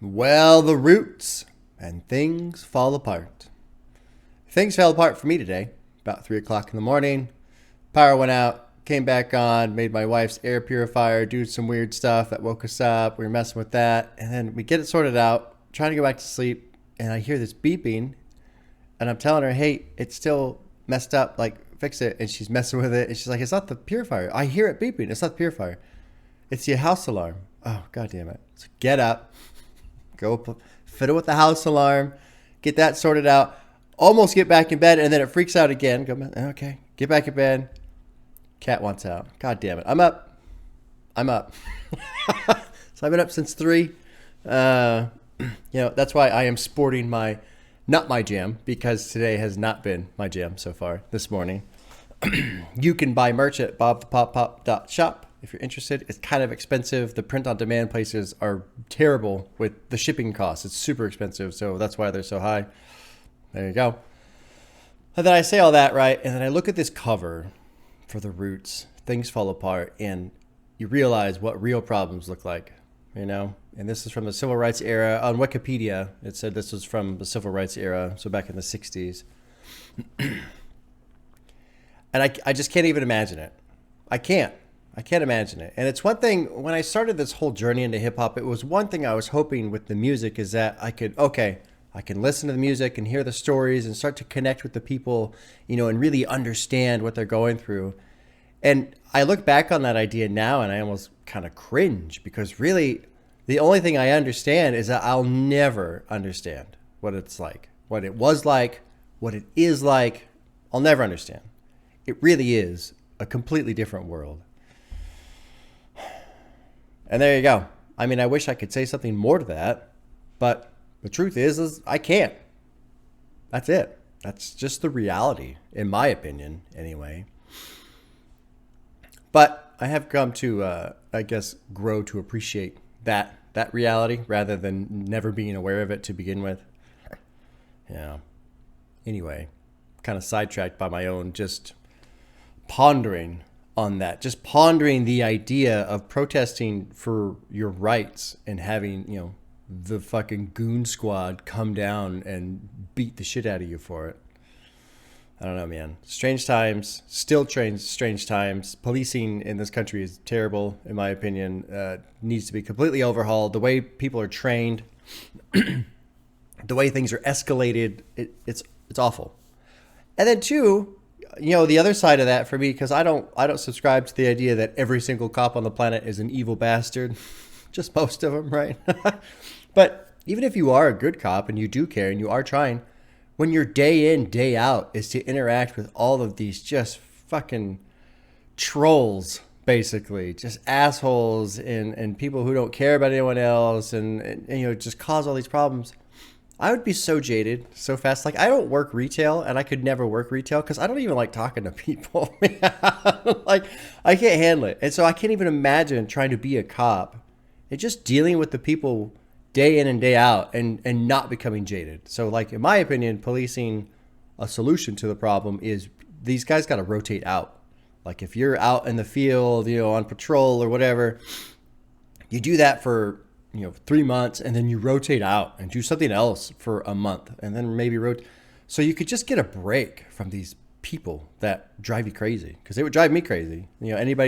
Well, the roots and things fall apart. Things fell apart for me today, about 3 o'clock in the morning. Power went out, came back on, made my wife's air purifier do some weird stuff that woke us up. We were messing with that, and then we get it sorted out, trying to go back to sleep, and I hear this beeping, and I'm telling her, hey, it's still messed up, like, fix it, and she's messing with it, and she's like, it's not the purifier. I hear it beeping. It's not the purifier. It's the house alarm. Oh, God damn it. So get up. Go fiddle with the house alarm, get that sorted out, almost get back in bed, and then it freaks out again. Go, okay, get back in bed. Cat wants out. God damn it. I'm up. So I've been up since 3. That's why I am sporting not my jam, because today has not been my jam so far this morning. You can buy merch at bobthepop.shop. If you're interested. It's kind of expensive. The print-on-demand places are terrible with the shipping costs. It's super expensive, so that's why they're so high. There you go. And then I say all that, right? And then I look at this cover for the Roots. Things fall apart, and you realize what real problems look like, you know? And this is from the Civil Rights era. On Wikipedia, it said this was from the Civil Rights era, so back in the 60s. And I just can't even imagine it. I can't imagine it. And it's one thing, when I started this whole journey into hip hop, it was one thing I was hoping with the music is that I can listen to the music and hear the stories and start to connect with the people, you know, and really understand what they're going through. And I look back on that idea now and I almost kind of cringe, because really the only thing I understand is that I'll never understand what it's like, what it was like, what it is like. I'll never understand. It really is a completely different world. And there you go. I mean, I wish I could say something more to that, but the truth is I can't. That's it. That's just the reality, in my opinion, anyway. But I have come to, grow to appreciate that reality rather than never being aware of it to begin with. Yeah. Anyway, kind of sidetracked by my own just pondering on that, just pondering the idea of protesting for your rights and having, you know, the fucking goon squad come down and beat the shit out of you for it. I don't know, man. Strange times, still strange times. Policing in this country is terrible, in my opinion. Needs to be completely overhauled. The way people are trained, the way things are escalated, it's awful. And then 2, you know, the other side of that for me, because I don't subscribe to the idea that every single cop on the planet is an evil bastard. Just most of them, right? But even if you are a good cop and you do care and you are trying, when your day in, day out is to interact with all of these just fucking trolls, basically, just assholes and people who don't care about anyone else and you know, just cause all these problems, I would be so jaded so fast. Like, I don't work retail, and I could never work retail because I don't even like talking to people. Like, I can't handle it. And so I can't even imagine trying to be a cop and just dealing with the people day in and day out and not becoming jaded. So, like, in my opinion, policing, a solution to the problem is these guys got to rotate out. Like, if you're out in the field, you know, on patrol or whatever, you do that for, you know, 3 months, and then you rotate out and do something else for a month, and then maybe rotate. So you could just get a break from these people that drive you crazy, because they would drive me crazy. You know,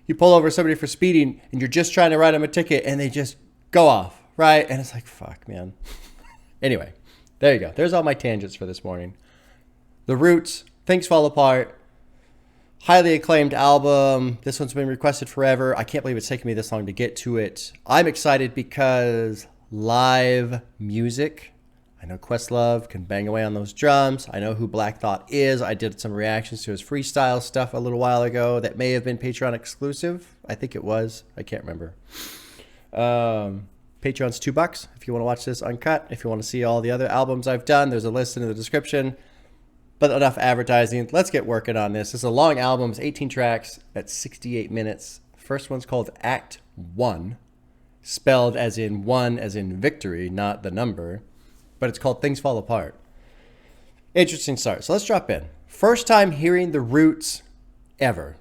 you pull over somebody for speeding, and you're just trying to write them a ticket, and they just go off, right? And it's like, fuck, man. Anyway, there you go. There's all my tangents for this morning. The Roots, Things Fall Apart. Highly acclaimed album. This one's been requested forever. I can't believe it's taken me this long to get to it. I'm excited because live music. I know Questlove can bang away on those drums. I know who Black Thought is. I did some reactions to his freestyle stuff a little while ago that may have been Patreon exclusive. I think it was. I can't remember. Patreon's $2 if you want to watch this uncut. If you want to see all the other albums I've done, there's a list in the description. But enough advertising. Let's get working on this. It's a long album. It's 18 tracks at 68 minutes. First one's called Act 1, spelled as in one as in victory, not the number. But it's called Things Fall Apart. Interesting start. So let's drop in. First time hearing the Roots ever.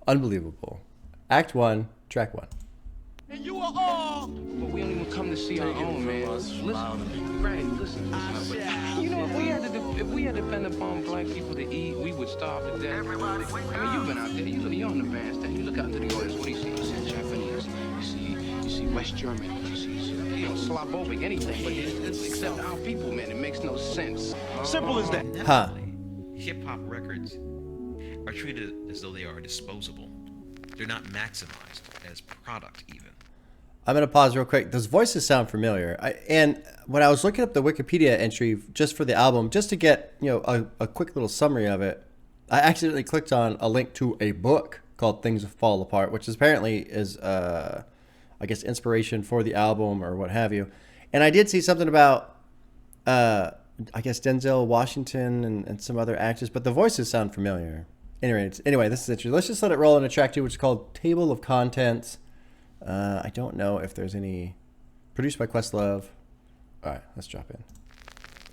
Unbelievable. Act 1, track 1. And you are all, but we don't even come to see our own, man. Listen, right, listen. You know, if we had to depend upon black people to eat, we would starve to death. I mean, you've been out there. You're on the bandstand. You look out to the audience. What do you see? You see Japanese. You see West German. You see Slavic, anything. But it's except our people, man. It makes no sense. Simple as that. Huh. Hip-hop records are treated as though they are disposable. They're not maximized as product even. I'm going to pause real quick. Those voices sound familiar. And when I was looking up the Wikipedia entry just for the album, just to get a quick little summary of it, I accidentally clicked on a link to a book called Things Fall Apart, which apparently is, I guess, inspiration for the album or what have you. And I did see something about, I guess, Denzel Washington and some other actors, but the voices sound familiar. Anyway, this is interesting. Let's just let it roll into track 2, which is called Table of Contents. I don't know if there's any. Produced by Questlove. All right, let's drop in.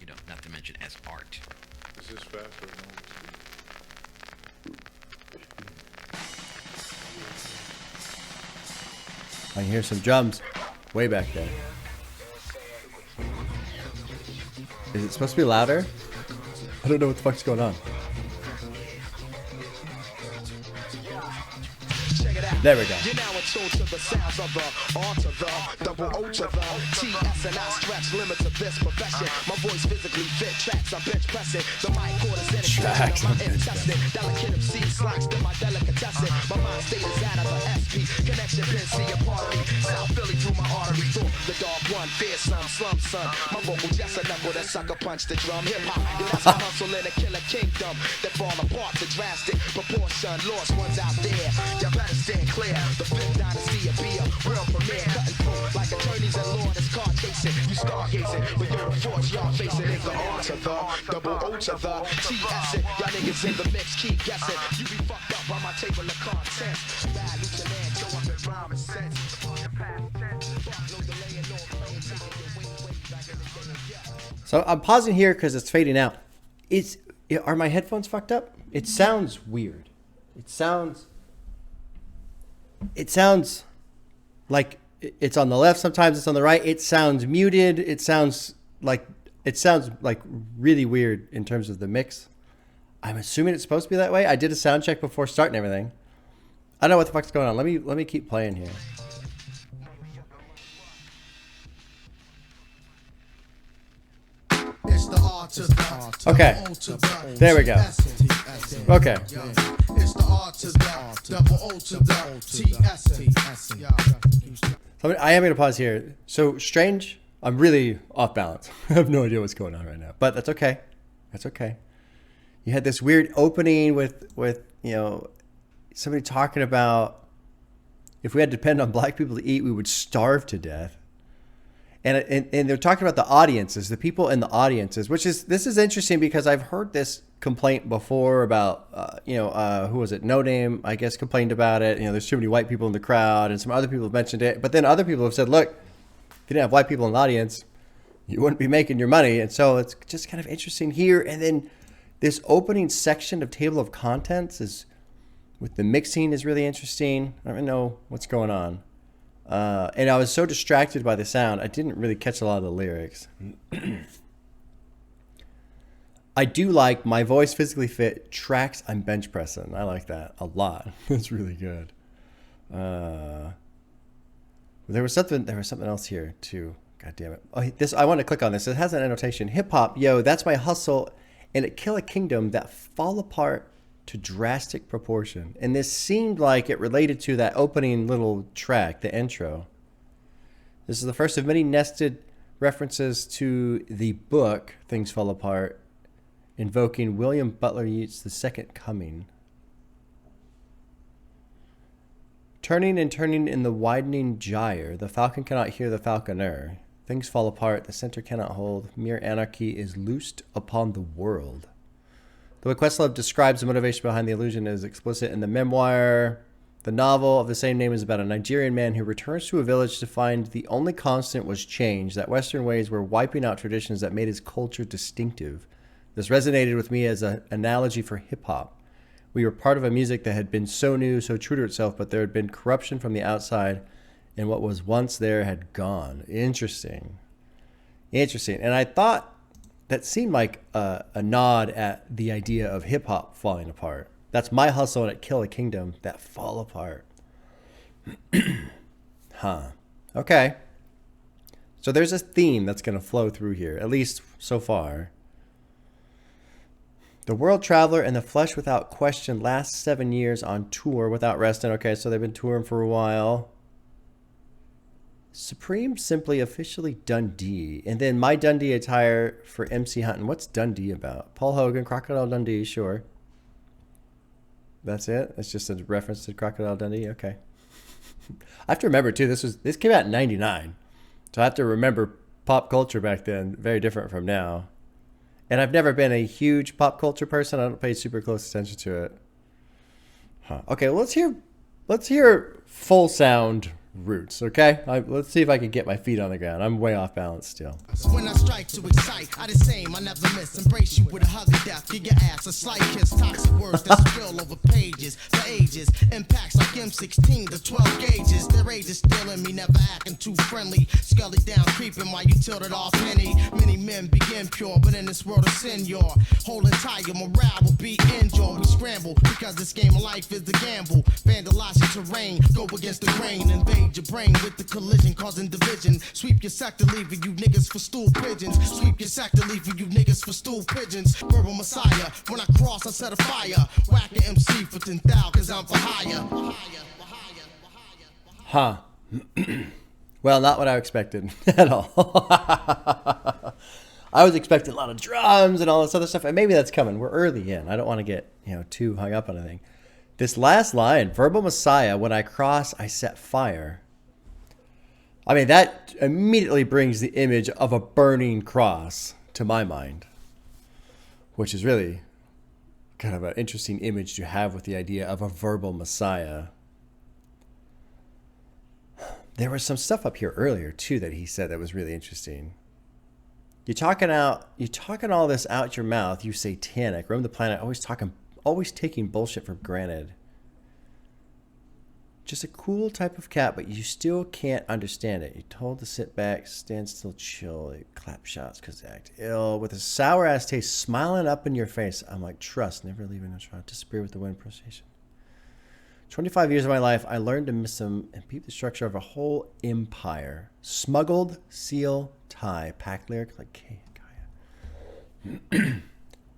You know, not to mention as art. This is fast or I can hear some drums way back there. Is it supposed to be louder? I don't know what the fuck's going on. There we go. You're now attuned to the sounds of the R to the double O to the T, S, and I stretch limits of this profession. My voice physically fit tracks, I'm bench pressing. The mic cord is in Tracks, my intestine. Delicate of seed slacks to my delicatessen. My mind state is out of a SP. Connection pin, see a part of me. South Philly through my artery. Through the dog one, fearsome, slum son. My vocal just a knuckle that sucker punch the drum. Hip hop, yeah, that's my hustle in a killer kingdom. That fall apart to drastic proportion. Lost ones out there. You better stand clear. The fifth dynasty of beer, real premiere, cutting through like attorneys and law that's car chasing. You stargazing, but you're the force y'all facing is the R to the double O to the T S. Y'all niggas in the mix, keep guessing. You be fucked up on my table of contents. Bad lieutenant, show up in rhyme and sense. So I'm pausing here because it's fading out. Are my headphones fucked up? It sounds weird. It sounds like it's on the left. Sometimes it's on the right. It sounds muted. It sounds like really weird in terms of the mix. I'm assuming it's supposed to be that way. I did a sound check before starting everything. I don't know what the fuck's going on. Let me keep playing here. Okay. There we go. Okay. So I am going to pause here. So Strange, I'm really off balance. I have no idea what's going on right now, but that's okay. That's okay. You had this weird opening with somebody talking about if we had to depend on black people to eat, we would starve to death. And they're talking about the audiences, the people in the audiences, this is interesting because I've heard this complaint before about, who was it? No Name, I guess, complained about it. There's too many white people in the crowd, and some other people have mentioned it. But then other people have said, look, if you didn't have white people in the audience, you wouldn't be making your money. And so it's just kind of interesting here. And then this opening section of Table of Contents with the mixing is really interesting. I don't know what's going on. And I was so distracted by the sound, I didn't really catch a lot of the lyrics. I do like My Voice Physically Fit tracks I'm bench pressing. I like that a lot. It's really good. There was something else here too. God damn it. Oh, I want to click on this. It has an annotation. Hip hop, yo, that's my hustle, and it kill a kingdom that fall apart to drastic proportion. And this seemed like it related to that opening little track, the intro. This is the first of many nested references to the book, Things Fall Apart, invoking William Butler Yeats' The Second Coming. Turning and turning in the widening gyre, the falcon cannot hear the falconer. Things fall apart, the center cannot hold. Mere anarchy is loosed upon the world. The way Questlove describes the motivation behind the illusion is explicit in the memoir. The novel of the same name is about a Nigerian man who returns to a village to find the only constant was change, that Western ways were wiping out traditions that made his culture distinctive. This resonated with me as an analogy for hip-hop. We were part of a music that had been so new, so true to itself, but there had been corruption from the outside, and what was once there had gone. Interesting. Interesting. And I thought that seemed like a nod at the idea of hip-hop falling apart. That's my hustle at Kill a Kingdom, that fall apart. Huh. Okay. So there's a theme that's going to flow through here, at least so far. The World Traveler and the Flesh Without Question last 7 years on tour without resting. Okay, so they've been touring for a while. Supreme Simply officially Dundee. And then My Dundee attire for MC Hunting. What's Dundee about? Paul Hogan, Crocodile Dundee, sure. That's it? It's just a reference to Crocodile Dundee? Okay. I have to remember, too, this came out in 99. So I have to remember pop culture back then. Very different from now. And I've never been a huge pop culture person. I don't pay super close attention to it. Huh. Okay, well, let's hear full sound Roots, okay? Let's see if I can get my feet on the ground. I'm way off balance still. When I strike to excite, I the same, I never miss. Embrace you with a hug of death. Give your ass a slight kiss. Toxic words that spill over pages for ages. Impacts like M16 to 12 gauges. Their age is still in me, never acting too friendly. Scully down, creeping while you tilted off Henny. Many men begin pure, but in this world of sin, you're holding tight. Your morale will be injured. We scramble because this game of life is the gamble. Vandalize your terrain, go against the grain, invade your brain with the collision, causing division. Sweep your sector, leaving you niggas for stool pigeons. Sweep your sector, leaving you niggas for stool pigeons. Verbal Messiah, when I cross, I set a fire. Whack an MC for 10,000, cause I'm for hire. Huh. Well, not what I expected at all. I was expecting a lot of drums and all this other stuff, and maybe that's coming. We're early in. I don't want to get, too hung up on anything. This last line, Verbal Messiah, when I cross, I set fire. I mean, that immediately brings the image of a burning cross to my mind, which is really kind of an interesting image to have with the idea of a verbal Messiah. There was some stuff up here earlier, too, that he said that was really interesting. You're talking all this out your mouth, you satanic, roam the planet, always taking bullshit for granted. Just a cool type of cat, but you still can't understand it. You're told to sit back, stand still, chill, clap shots because they act ill. With a sour ass taste smiling up in your face. I'm like, trust, never leaving a trial. Disappear with the wind procession. 25 years of my life, I learned to miss them and peep the structure of a whole empire. Smuggled, seal, tie. Packed lyric like Kaya.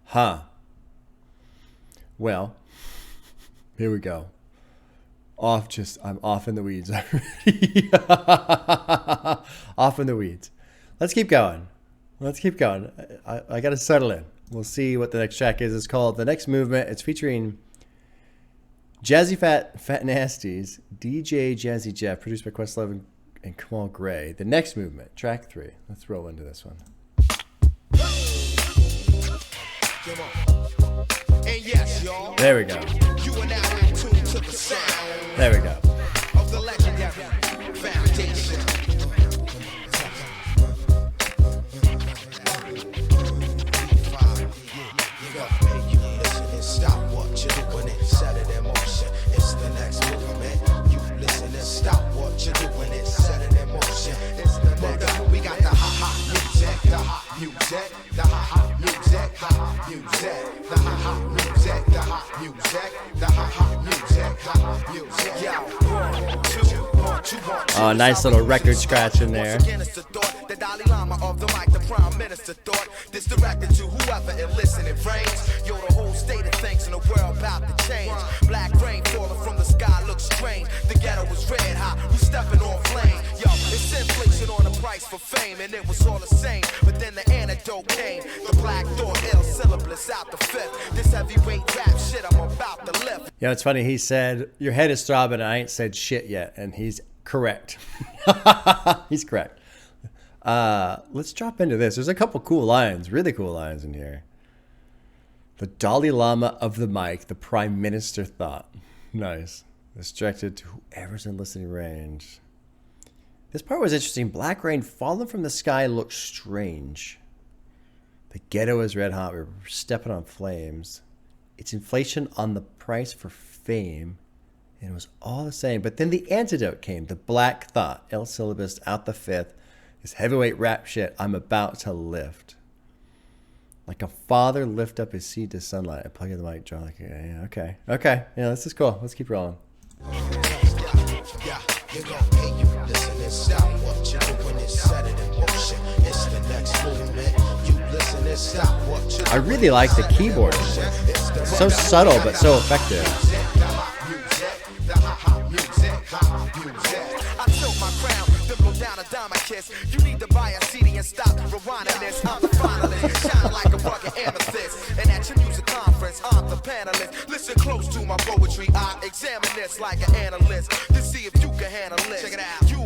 Huh. Well, here we go. I'm off in the weeds already. Off in the weeds. Let's keep going. I got to settle in. We'll see what the next track is. It's called The Next Movement. It's featuring Jazzy Fat Nasties, DJ Jazzy Jeff, produced by Questlove and Kamal Gray. The Next Movement, track 3. Let's roll into this one. And yes, y'all. There we go. You are now in tune to the sound. There we go. Of the legendary foundation. Stop what you're doing and set it in motion. It's the next movement. You listen and stop what you're doing and set it in motion. It's the next. We got the ha-ha music, the hot music, the ha-ha music, ha-ha music, the ha-ha music, the hot music, the ha-ha music, ha-ha music. Oh, nice little record scratch in there. The Dalai Lama of the mic, the Prime Minister thought this directed to whoever and listen it rains. Yo, the whole state of things in the world about to change. Black rain falling from the sky looks strange. The ghetto was red hot, we stepping on flame. Yo, it's inflation on the price for fame, and it was all the same. But then the antidote came. The black thought, ill syllabus out the fifth. This heavyweight rap shit I'm about to lift. Yeah, it's funny. He said, your head is throbbing, and I ain't said shit yet. And he's correct. He's correct. Let's drop into this. There's a couple cool lines, really cool lines in here. The Dalai Lama of the mic, the Prime Minister thought. Nice. It's directed to whoever's in listening range. This part was interesting. Black rain falling from the sky looks strange. The ghetto is red hot. We're stepping on flames. It's inflation on the price for fame, And it was all the same. But then the antidote came. The Black Thought. L Syllabus out the fifth. This heavyweight rap shit. I'm about to lift. Like a father lift up his seed to sunlight. I plug in the mic, draw like, yeah, okay. Okay. Yeah, this is cool. Let's keep rolling. I really like the keyboard. So subtle, but so effective. You need to buy a CD and stop rewinding this. I'm the finalist, shine like a bucket amethyst. And at your music conference, I'm the panelist. Listen close to my poetry, I examine this like an analyst to see if you can handle it. Check it out. You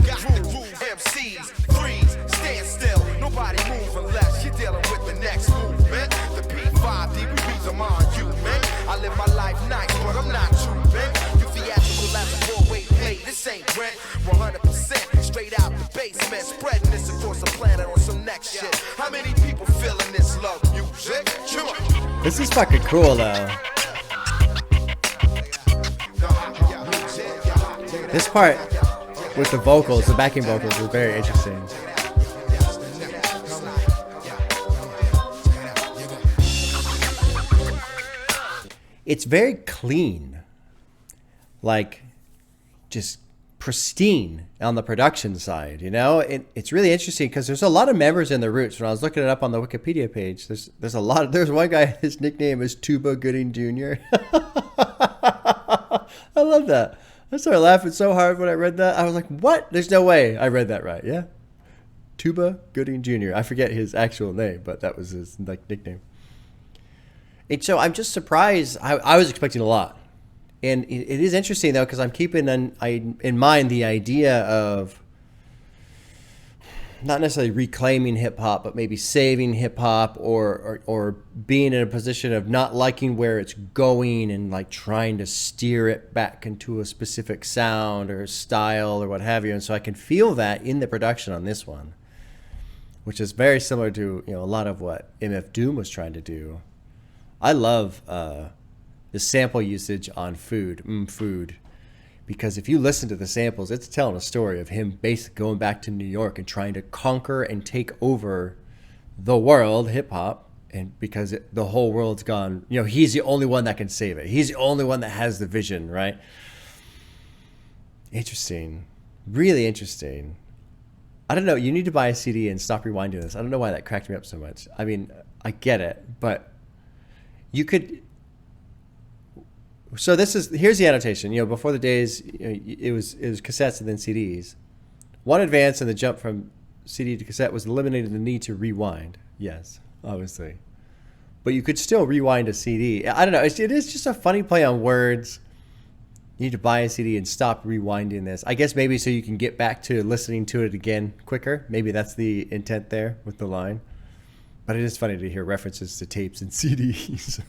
got the groove, MCs, freeze, stand still. Nobody move unless you're dealing with the next movement. The P5D, we beat them on you, man. I live my life nice, but I'm not too big. You theatrical as a 4-way play, this ain't rent. 100% straight out the basement, spreading this across the planet on some next shit. How many people feeling this love music? Come on. This is fucking cool though. This part with the vocals, the backing vocals, was very interesting. It's very clean, like just pristine on the production side, you know. It's really interesting because there's a lot of members in the Roots. When I was looking it up on the Wikipedia page, there's a lot of, there's one guy, his nickname is Tuba Gooding Jr. I love that. I started laughing so hard when I read that. I was like, what? There's no way I read that right. Yeah, Tuba Gooding Jr. I forget his actual name, but that was his like nickname. And so I'm just surprised. I was expecting a lot. And it is interesting, though, because I'm keeping in mind the idea of not necessarily reclaiming hip-hop, but maybe saving hip-hop or being in a position of not liking where it's going and like trying to steer it back into a specific sound or style or what have you. And so I can feel that in the production on this one, which is very similar to, you know, a lot of what MF Doom was trying to do. I love the sample usage on Food, because if you listen to the samples, it's telling a story of him basically going back to New York and trying to conquer and take over the world, hip-hop, and because the whole world's gone, you know, he's the only one that can save it. He's the only one that has the vision, right? Interesting. Really interesting. I don't know. You need to buy a CD and stop rewinding this. I don't know why that cracked me up so much. I mean, I get it, but you could... So here's the annotation. You know, before the days, you know, it was cassettes and then CDs. One advance in the jump from CD to cassette was eliminating the need to rewind. Yes, obviously, but you could still rewind a CD. I don't know. It is just a funny play on words. You need to buy a CD and stop rewinding this. I guess maybe so you can get back to listening to it again quicker. Maybe that's the intent there with the line. But it is funny to hear references to tapes and CDs.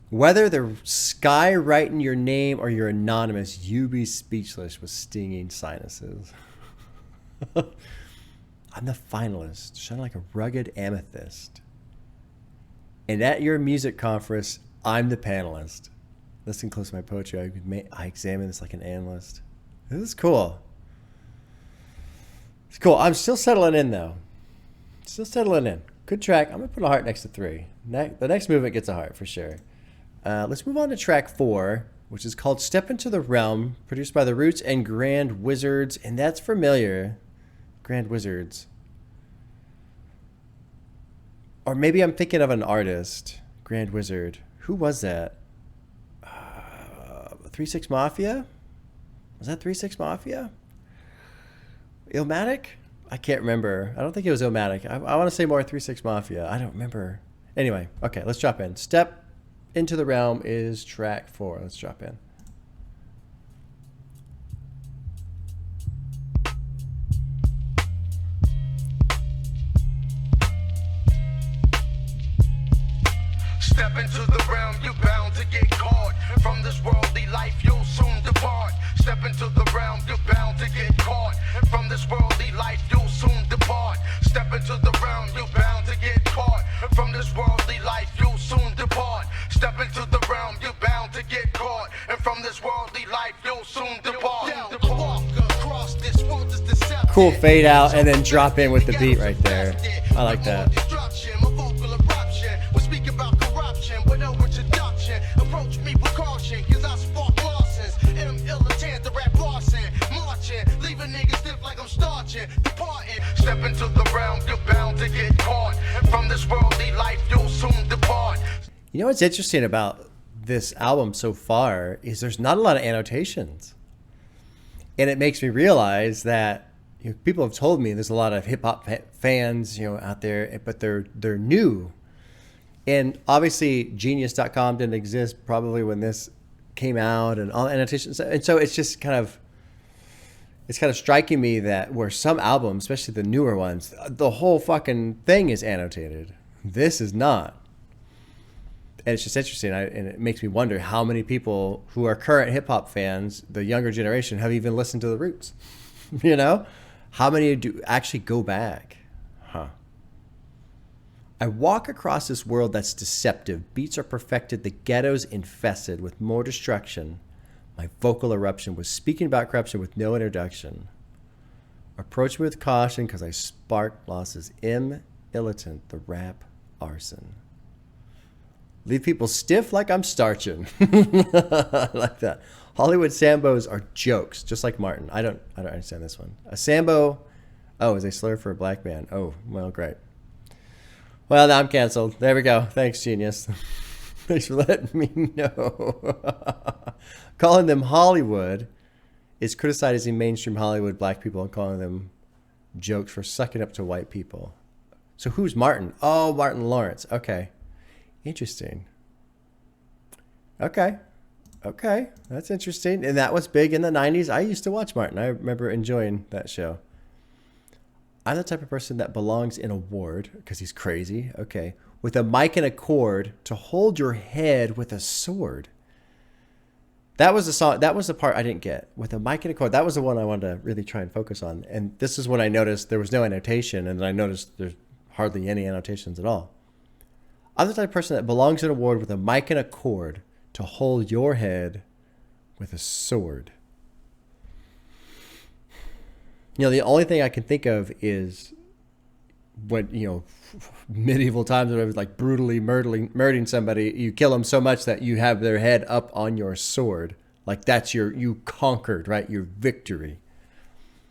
Whether the sky writing your name or you're anonymous, you be speechless with stinging sinuses. I'm the finalist, shining like a rugged amethyst. And at your music conference, I'm the panelist. Listen close to my poetry. I examine this like an analyst. This is cool. It's cool. I'm still settling in, though. Still settling in. Good track. I'm going to put a heart next to 3. The next movement gets a heart for sure. Let's move on to track 4, which is called Step Into the Realm, produced by The Roots and Grand Wizards. And that's familiar. Grand Wizards. Or maybe I'm thinking of an artist. Grand Wizard. Who was that? 3 6 Mafia? Was that 3 6 Mafia? Illmatic? I can't remember. I don't think it was Illmatic. I want to say more 3 6 Mafia. I don't remember. Anyway, okay, let's drop in. Step Into the Realm is track 4. Let's drop in. Step into the realm, you're bound to get caught. From this worldly life, you'll soon depart. Step into the realm, you're bound to get caught. From this worldly life, you'll soon depart. Step into the realm, you're bound to get caught. From this worldly life, you'll soon depart. Step into the realm, you're bound to get Cool fade out and then drop in with the beat right there. I like that. Step into the realm, you're bound to get caught. And from this worldly life, you'll soon depart. You know what's interesting about this album so far is there's not a lot of annotations. And it makes me realize that people have told me there's a lot of hip hop fans, out there, but they're new. And obviously genius.com didn't exist probably when this came out and all annotations. And so it's just kind of striking me that where some albums, especially the newer ones, the whole fucking thing is annotated. This is not. And it's just interesting. And it makes me wonder how many people who are current hip hop fans, the younger generation, have even listened to the Roots. How many do actually go back? I walk across this world that's deceptive. Beats are perfected. The ghetto's infested with more destruction. My vocal eruption was speaking about corruption with no introduction. Approach me with caution because I spark losses. Militant, the rap arson. Leave people stiff like I'm starching. I like that. Hollywood Sambos are jokes, just like Martin. I don't understand this one. A Sambo, is a slur for a black man. Oh, well, great. Well, now I'm canceled. There we go. Thanks, genius. Thanks for letting me know. Calling them Hollywood is criticizing mainstream Hollywood black people and calling them jokes for sucking up to white people. So who's Martin? Oh, Martin Lawrence. Okay. Interesting. Okay. That's interesting. And that was big in the 90s. I used to watch Martin. I remember enjoying that show. I'm the type of person that belongs in a ward because he's crazy. Okay. With a mic and a cord to hold your head with a sword. That was the song. That was the part I didn't get. With a mic and a cord. That was the one I wanted to really try and focus on. And this is when I noticed there was no annotation. And then I noticed there's hardly any annotations at all. I'm the type of person that belongs in a ward with a mic and a cord to hold your head with a sword. The only thing I can think of is when, medieval times when it was like brutally murdering somebody, you kill them so much that you have their head up on your sword. Like that's you conquered, right? Your victory.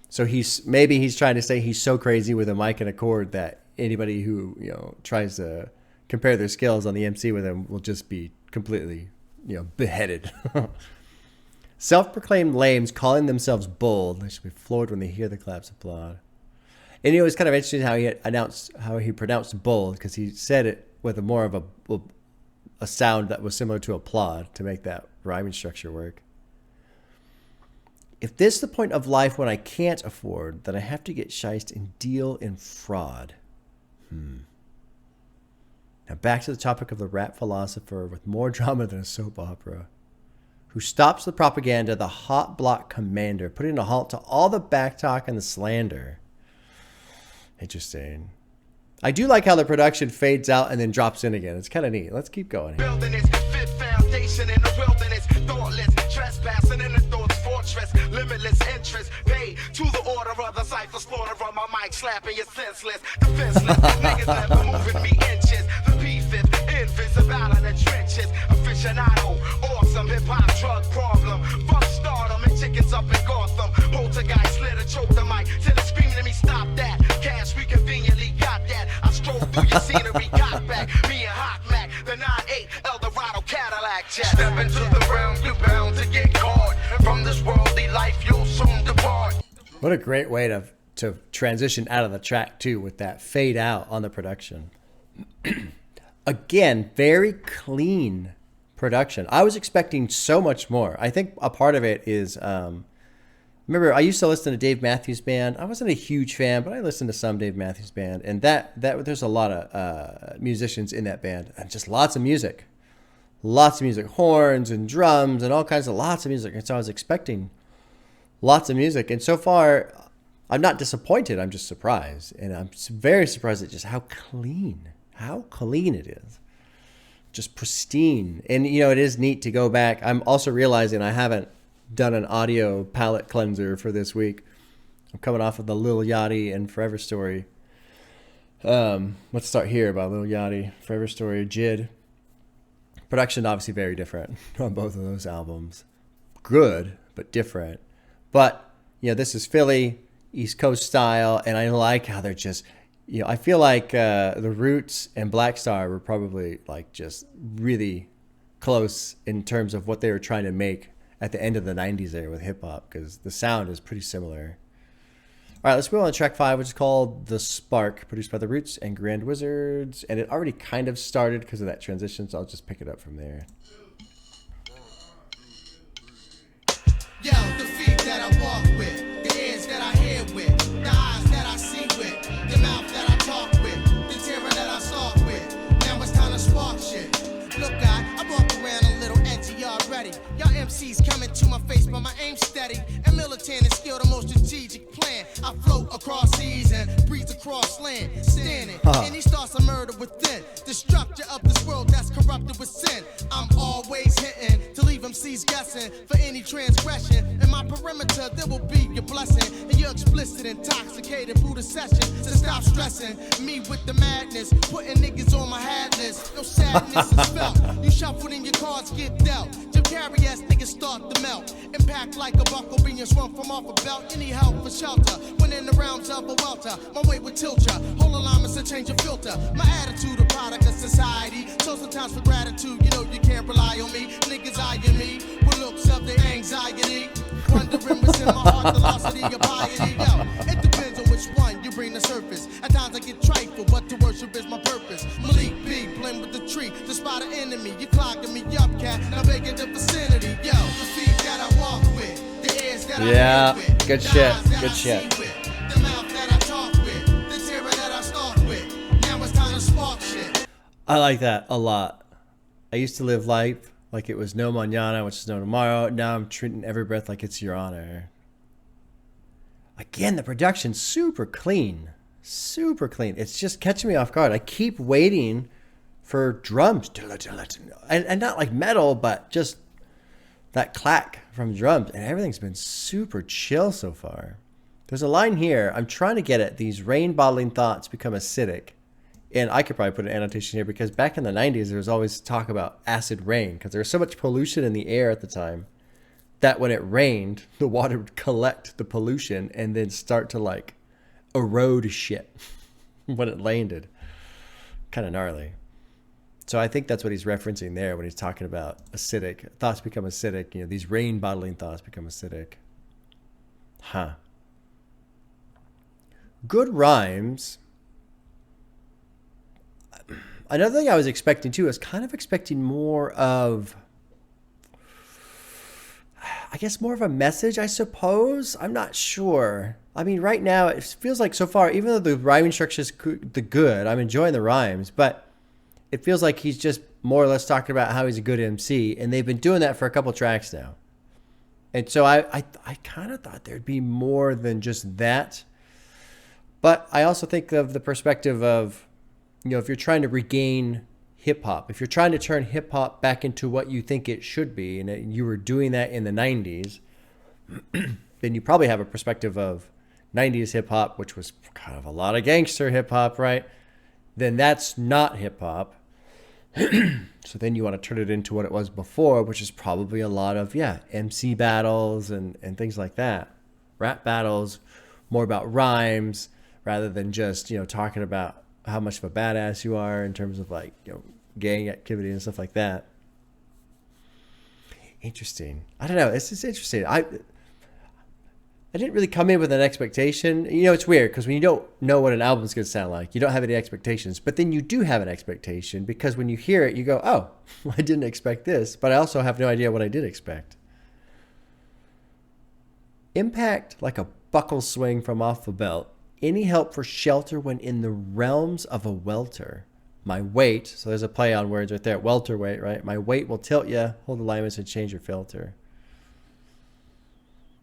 So he's trying to say he's so crazy with a mic and a cord that anybody who, tries to compare their skills on the MC with him will just be completely, beheaded. Self-proclaimed lames calling themselves bold. They should be floored when they hear the claps applaud. And it's kind of interesting how he pronounced bold because he said it with more of a sound that was similar to applaud to make that rhyming structure work. If this is the point of life when I can't afford, then I have to get shiced and deal in fraud. Now back to the topic of the rap philosopher with more drama than a soap opera, who stops the propaganda, the hot block commander, putting a halt to all the backtalk and the slander. Interesting. I do like how the production fades out and then drops in again. It's kind of neat. Let's keep going here. Wilderness, fit foundation in the wilderness, thoughtless, trespassing in the thoughts fortress, limitless interest, pay to the order of the cipher, slaughter on my mic, slapping you senseless, defenseless, niggas never moving me inches, the P5th, invisible out of the trenches, aficionado, awesome hip-hop drug problem, fuck stardom and chickens up in Gotham, poltergeist, slit or choke the mic, till it's screaming at me, stop that, cash we conveniently got that, I strolled through your scenery, got back, me and Hot Mac, the 9-8 Eldorado Cadillac jet. Step into the realm, you're bound to get caught, and from this worldly life you'll soon depart. What a great way to transition out of the track too, with that fade out on the production. Again, very clean production. I was expecting so much more. I think a part of it is, remember I used to listen to Dave Matthews Band. I wasn't a huge fan, but I listened to some Dave Matthews Band, and that there's a lot of musicians in that band, and just lots of music, horns and drums and all kinds of lots of music. And so I was expecting lots of music, and so far I'm not disappointed. I'm just surprised, and I'm very surprised at just how clean it is. Just pristine. And it is neat to go back. I'm also realizing I haven't done an audio palette cleanser for this week. I'm coming off of the Lil Yachty and Forever Story. Let's start here by Lil Yachty, Forever Story, Jid. Production obviously very different on both of those albums. Good, but different. But, this is Philly, East Coast style, and I like how they're just, I feel like The Roots and Black Star were probably like just really close in terms of what they were trying to make at the end of the 90s there with hip-hop, because the sound is pretty similar. All right, let's move on to track 5, which is called The Spark, produced by The Roots and Grand Wizards. And it already kind of started because of that transition, so I'll just pick it up from there. Yo, the feet that I walk with, the ears that I hear with, the eyes that I see with, the mouth that I talk with, the terror that I stalk with. Now it's time to spark shit. Look, I walk around a little edgy already. Y'all MCs coming to my face, but my aim steady. And militant is still the most strategic plan. I float across seas and breeze across land, standing. Any starts a murder within the structure of this world that's corrupted with sin. I'm always hitting to leave MCs guessing for any transgression. In my perimeter, there will be your blessing. And you're explicit, intoxicated through the session. So stop stressing me with the madness, putting niggas on my hat list. No sadness is felt. You shuffle and your cards get dealt. Jim Carrey ass niggas start to melt. Impact like a buckle being swung from off a belt. You need help for shelter. When in the rounds of a welter, my way would tilt ya. Whole alignments to change your filter. My attitude a product of society. So sometimes for gratitude, you can't rely on me. Niggas eyeing me with looks of their anxiety. Wondering what's in my heart, the velocity of piety. Yo, it depends on which one you bring to surface. At times I get trifle, but to worship is my purpose. Malik B, blend with the tree, to spot an enemy. You clogging me up, cat, now beg in the vicinity. Yo, the feet that I walk with, the ears that I hear with, good the shit, eyes that good I shit. see with, the mouth that I talk with, the terror that I stalk with. Now it's time to spark shit. I like that a lot. I used to live life like it was no mañana, which is no tomorrow. Now I'm treating every breath like it's your honor. Again, the production's super clean. Super clean. It's just catching me off guard. I keep waiting for drums. And not like metal, but just that clack from drums. And everything's been super chill so far. There's a line here. I'm trying to get at these rain-bottling thoughts become acidic. And I could probably put an annotation here because back in the 90s, there was always talk about acid rain because there was so much pollution in the air at the time that when it rained, the water would collect the pollution and then start to like erode shit when it landed. Kind of gnarly. So I think that's what he's referencing there when he's talking about acidic. Thoughts become acidic. These rain bottling thoughts become acidic. Huh. Good rhymes. Another thing I was expecting too, I was kind of expecting more of, I guess more of a message, I suppose. I'm not sure. I mean, right now it feels like so far, even though the rhyming structure is good, I'm enjoying the rhymes, but it feels like he's just more or less talking about how he's a good MC, and they've been doing that for a couple tracks now. And so I kind of thought there'd be more than just that. But I also think of the perspective of, if you're trying to regain hip-hop, if you're trying to turn hip-hop back into what you think it should be, and you were doing that in the 90s, then you probably have a perspective of 90s hip-hop, which was kind of a lot of gangster hip-hop, right? Then that's not hip-hop. So then you want to turn it into what it was before, which is probably a lot of, MC battles and things like that. Rap battles, more about rhymes rather than just, talking about how much of a badass you are in terms of like, gang activity and stuff like that. Interesting. I don't know. It's just interesting. I didn't really come in with an expectation. It's weird because when you don't know what an album's going to sound like, you don't have any expectations. But then you do have an expectation because when you hear it, you go, oh, I didn't expect this. But I also have no idea what I did expect. Impact like a buckle swing from off the belt. Any help for shelter when in the realms of a welter. My weight, so there's a play on words right there, welterweight, right? My weight will tilt you, hold alignments, and change your filter.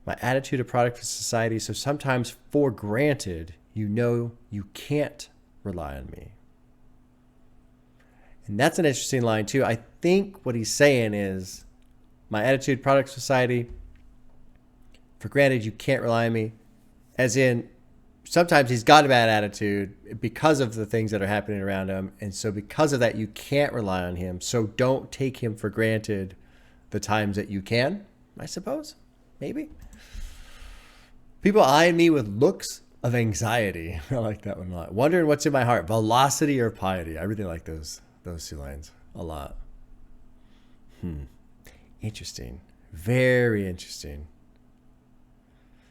My attitude, a product of society, so sometimes for granted, you can't rely on me. And that's an interesting line too. I think what he's saying is, my attitude, product of society, for granted, you can't rely on me. as in sometimes he's got a bad attitude because of the things that are happening around him. And so because of that, you can't rely on him. So don't take him for granted the times that you can, I suppose. Maybe. People eyeing me with looks of anxiety. I like that one a lot. Wondering what's in my heart, velocity or piety. I really like those two lines a lot. Interesting. Very interesting.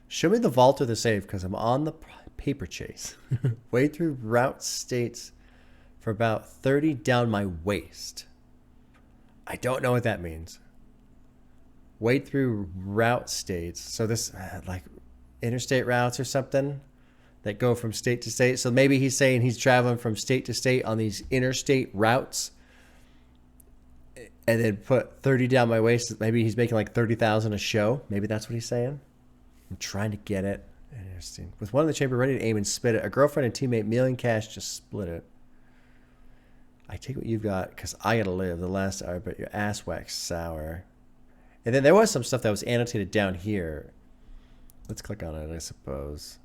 Show me the vault or the safe because I'm on the paper chase. Wade through route states for about 30 down my waist. I don't know what that means. Wade through route states. So this like interstate routes or something that go from state to state. So maybe he's saying he's traveling from state to state on these interstate routes and then put 30 down my waist. Maybe he's making like 30,000 a show. Maybe that's what he's saying. I'm trying to get it. Interesting. With one in the chamber ready to aim and spit it, a girlfriend and teammate million cash just split it. I take what you've got because I gotta live the last hour, but your ass waxed sour. And then there was some stuff that was annotated down here. Let's click on it, I suppose.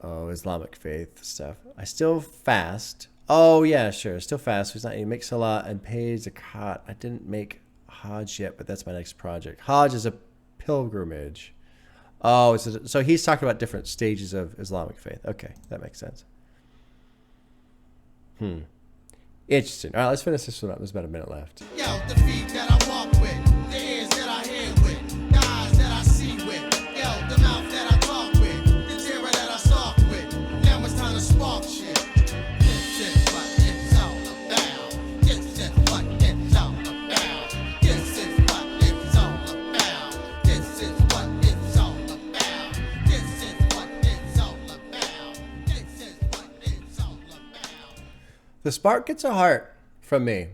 Oh, Islamic faith stuff. I still fast. Oh yeah, sure. Still fast. He's not. He makes a lot and pays a cot. I didn't make Hajj yet, but that's my next project. Hajj is a pilgrimage. Oh, so he's talking about different stages of Islamic faith. Okay, that makes sense. Interesting. All right, let's finish this one up. There's about a minute left. Yo, the feet that I walk with, the ears that I hear with, the eyes that I see with, yo, the mouth that I talk with, the Diedre that I stalk with. Now it's time to spark shit. This is what it's all about. This is what it's all about. This is what it's all about. This is what it's all about. This is what it's all about. This is what it's all about. The spark gets a heart from me.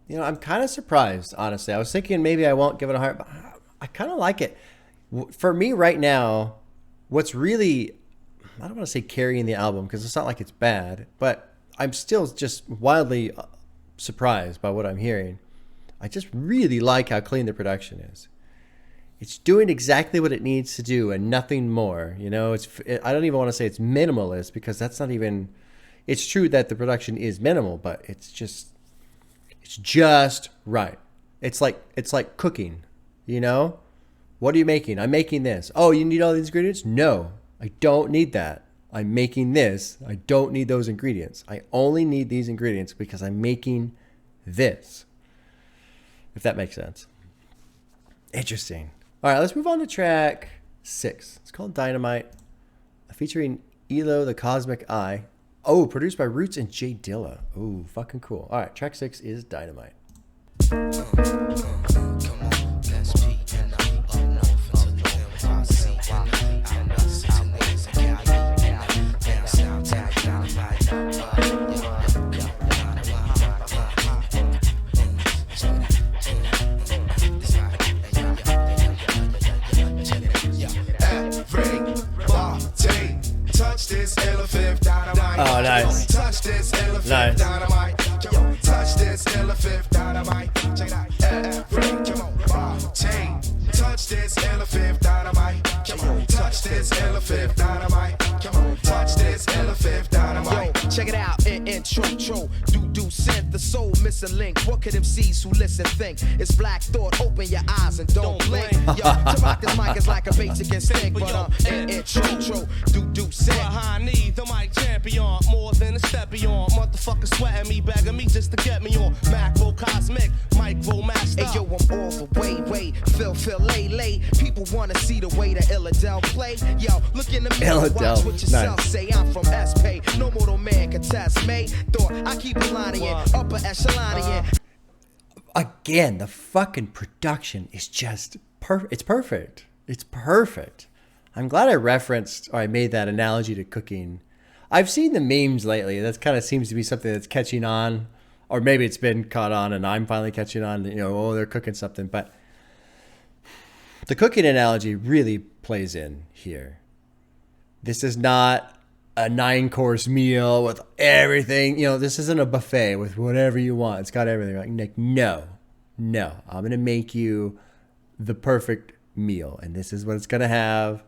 You know, I'm kind of surprised, honestly. I was thinking maybe I won't give it a heart, but I kind of like it. For me right now, what's really, I don't want to say carrying the album because it's not like it's bad, but I'm still just wildly surprised by what I'm hearing. I just really like how clean the production is. It's doing exactly what it needs to do and nothing more. You know, I don't even want to say it's minimalist because that's not even, it's true that the production is minimal, but it's just right. It's like cooking, you know? What are you making? I'm making this. Oh, you need all these ingredients? No, I don't need that. I'm making this. I don't need those ingredients. I only need these ingredients because I'm making this. If that makes sense. Interesting. All right, let's move on to track 6. It's called Dynamite, featuring Elo, the Cosmic Eye. Oh, produced by Roots and J Dilla. Oh, fucking cool. All right, track 6 is Dynamite. Oh, nice. Touch this elephant dynamite. Touch this elephant dynamite. Touch this elephant dynamite. Touch this elephant dynamite. Touch this elephant dynamite. Yo, check it out. Intro. Do sent the soul missing link. What could MCs who listen think? It's black thought. Open your eyes and don't blink. Yo, to rock this mic is like a basic instinct. But intro. Do sent. Behind me, the mic champion. More than a step beyond. Motherfucker sweating me, begging me just to get me on. Macro cosmic, micro master. Hey yo, I'm all the way. Feel lay. People wanna see the way the Illadel play. Yo, look in the mirror, watch what yourself say. I'm from SP. No mortal man can test me. Thought I keep a line in upper echelon in. Again, the fucking production is just perfect. It's perfect. It's perfect. I'm glad I referenced or I made that analogy to cooking. I've seen the memes lately. That kind of seems to be something that's catching on, or maybe it's been caught on and I'm finally catching on. You know, oh, they're cooking something. But the cooking analogy really plays in here. This is not a 9-course meal with everything. You know, this isn't a buffet with whatever you want. It's got everything. Like, no. I'm going to make you the perfect meal. And this is what it's going to have.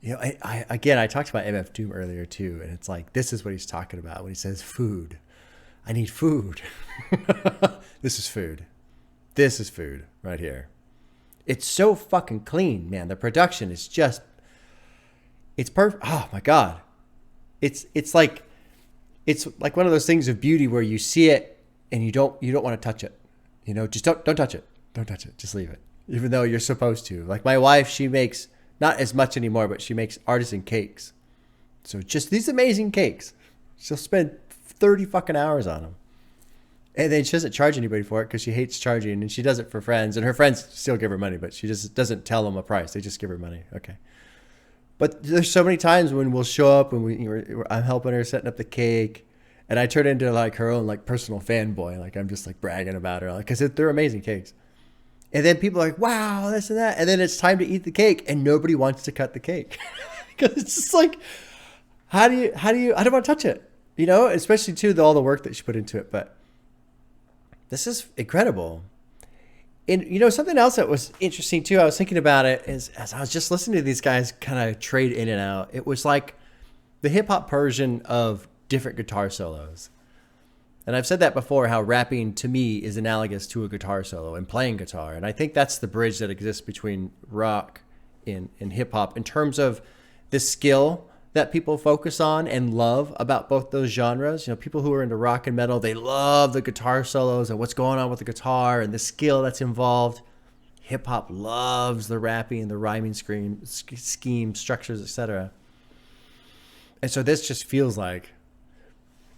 You know, I talked about MF Doom earlier too, and it's like, this is what he's talking about when he says food. I need food. This is food. This is food right here. It's so fucking clean, man. The production is just, it's perfect. Oh my God. It's like one of those things of beauty where you see it and you don't want to touch it. You know, just don't touch it. Don't touch it. Just leave it. Even though you're supposed to. Like my wife, she makes, not as much anymore, but she makes artisan cakes. So just these amazing cakes. She'll spend 30 fucking hours on them. And then she doesn't charge anybody for it because she hates charging, and she does it for friends, and her friends still give her money, but she just doesn't tell them a price. They just give her money. Okay. But there's so many times when we'll show up and I'm helping her setting up the cake, and I turn into like her own like personal fanboy. Like I'm just like bragging about her because they're amazing cakes. And then people are like, wow, this and that. And then it's time to eat the cake, and nobody wants to cut the cake because it's just like, how do you, I don't want to touch it, you know, especially too, all the work that she put into it. But this is incredible. And, you know, something else that was interesting, too, I was thinking about it, is as I was just listening to these guys kind of trade in and out, it was like the hip-hop version of different guitar solos. And I've said that before, how rapping, to me, is analogous to a guitar solo and playing guitar. And I think that's the bridge that exists between rock and hip-hop in terms of the skill that people focus on and love about both those genres. You know, people who are into rock and metal, they love the guitar solos and what's going on with the guitar and the skill that's involved. Hip hop loves the rapping, the rhyming scheme, structures, etc. And so this just feels like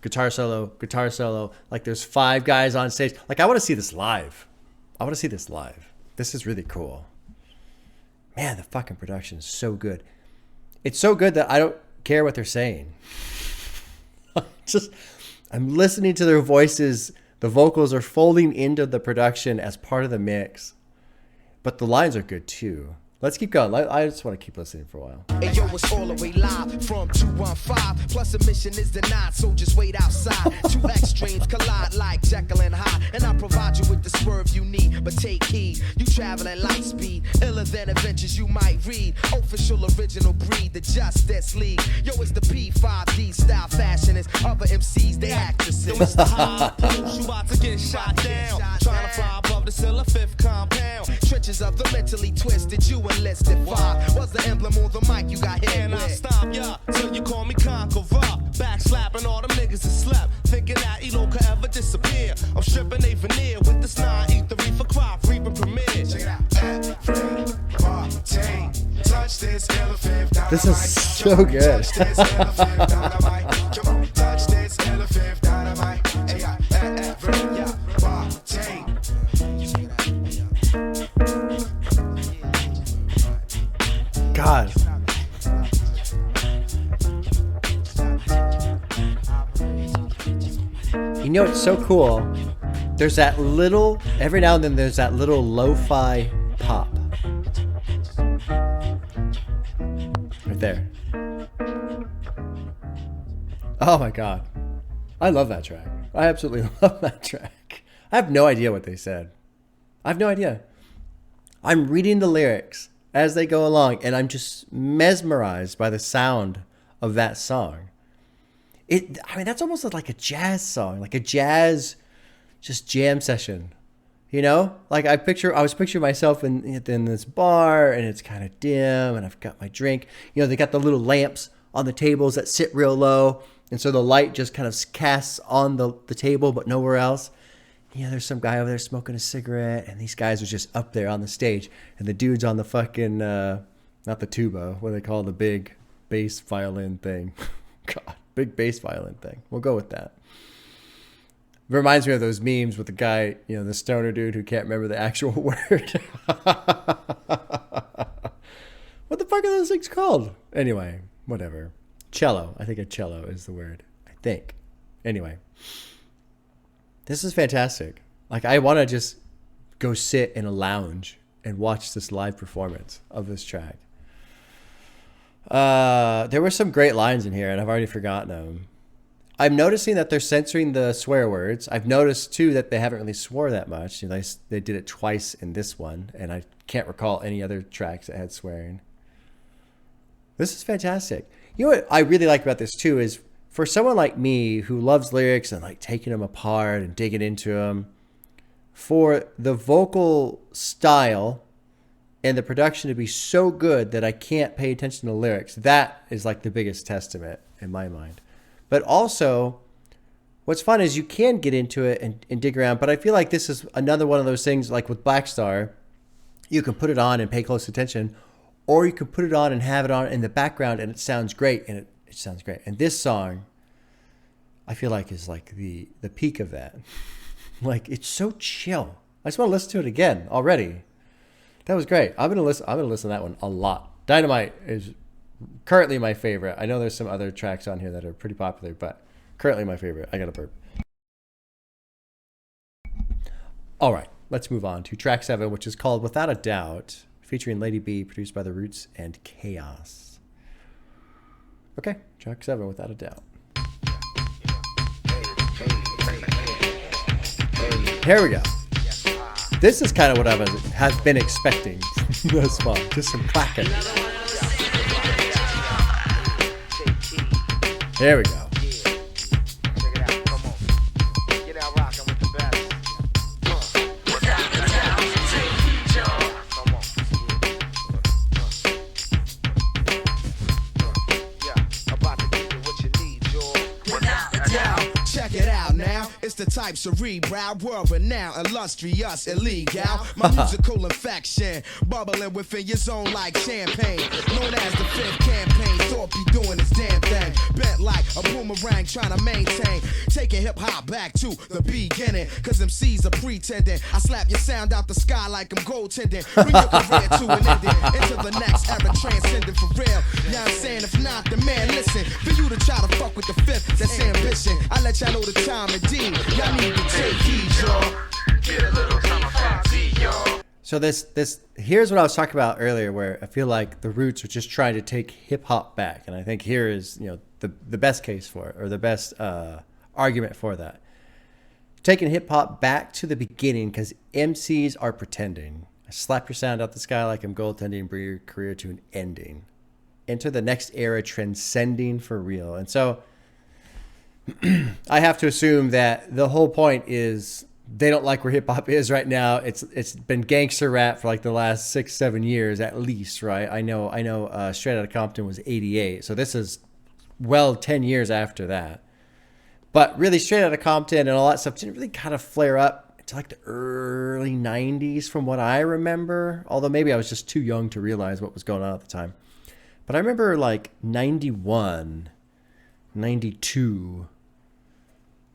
guitar solo, like there's 5 guys on stage. Like I want to see this live. This is really cool. Man, the fucking production is so good. It's so good that I don't care what they're saying. I'm listening to their voices. The vocals are folding into the production as part of the mix. But the lines are good too. Let's keep going. I just want to keep listening for a while. Hey, yo, it's all the way live from 215. Plus admission is denied, so just wait outside. 2 extremes collide like Jekyll and Hyde. And I provide you with the swerve you need. But take heed, you travel at light speed. Iller than adventures you might read. Official original breed, the Justice League. Yo, it's the P5D style fashionist. Other MCs, they actresses. Yo, it's the high post, you about to get shot down. Trying to fly above the Silla 5th compound. Trenches of the mentally twisted, you enlisted. Five was the emblem on the mic you got hit and with. And I stop ya till you call me Conqueror. Back slapping all them niggas that slept, thinking that Elo could ever disappear. I'm stripping a veneer with this 9 eat the reefer crop, reaping premiere. Check it out. This is so good. God. You know, it's so cool. There's that little, every now and then there's that little lo-fi pop. Right there. Oh my God. I love that track. I absolutely love that track. I have no idea what they said. I have no idea. I'm reading the lyrics as they go along, and I'm just mesmerized by the sound of that song. I mean, that's almost like a jazz song, like a jazz, just jam session, you know? Like I was picturing myself in this bar, and it's kind of dim, and I've got my drink. You know, they got the little lamps on the tables that sit real low, and so the light just kind of casts on the table, but nowhere else. Yeah, there's some guy over there smoking a cigarette, and these guys are just up there on the stage, and the dude's on the fucking, not the tuba, what do they call the big bass violin thing? God, big bass violin thing. We'll go with that. It reminds me of those memes with the guy, you know, the stoner dude who can't remember the actual word. What the fuck are those things called? Anyway, whatever. Cello. I think a cello is the word. I think. Anyway. This is fantastic. Like, I want to just go sit in a lounge and watch this live performance of this track. There were some great lines in here, and I've already forgotten them. I'm noticing that they're censoring the swear words. I've noticed, too, that they haven't really swore that much. You know, they did it twice in this one, and I can't recall any other tracks that had swearing. This is fantastic. You know what I really like about this too is for someone like me who loves lyrics and like taking them apart and digging into them, for the vocal style and the production to be so good that I can't pay attention to lyrics, that is like the biggest testament in my mind. But also, what's fun is you can get into it and dig around, but I feel like this is another one of those things like with Black Star, you can put it on and pay close attention, or you can put it on and have it on in the background and it sounds great, and it sounds great. And this song, I feel like is like the peak of that. Like, it's so chill. I just want to listen to it again already. That was great. I'm gonna listen to that one a lot. Dynamite is currently my favorite. I know there's some other tracks on here that are pretty popular, but currently my favorite. I got a burp. All right, let's move on to track 7, which is called Without a Doubt, featuring Lady B, produced by The Roots and Chaos. Okay, track 7, Without a Doubt. Here we go. This is kind of what I have been expecting thus far. Just some clacking. There we go. The type cerebral, world renowned, illustrious, illegal. My musical infection, bubbling within your zone like champagne. Known as the 5th campaign, thought be doing this damn thing. Bent like a boomerang, trying to maintain. Taking hip hop back to the beginning, cause MCs are pretending. I slap your sound out the sky like I'm goaltending. Bring your career to an ending, into the next era, transcending for real. Yeah, I'm saying, if not, the man, listen. For you to try to fuck with the 5th, that's ambition. I let y'all know the time and D. Y'all need to take heed, y'all. Get a little something, y'all. So this here's what I was talking about earlier, where I feel like the Roots are just trying to take hip hop back, and I think here is, you know, the best case for it, or the best argument for that. Taking hip hop back to the beginning, because MCs are pretending. I slap your sound out the sky like I'm goaltending, bring your career to an ending. Enter the next era, transcending for real. And so I have to assume that the whole point is they don't like where hip hop is right now. It's been gangster rap for like the last 6-7 years at least, right? I know. Straight Outta Compton was 88, so this is well 10 years after that. But really, Straight Outta Compton and all that stuff didn't really kind of flare up until like the early 90s, from what I remember. Although maybe I was just too young to realize what was going on at the time. But I remember like 91, 92.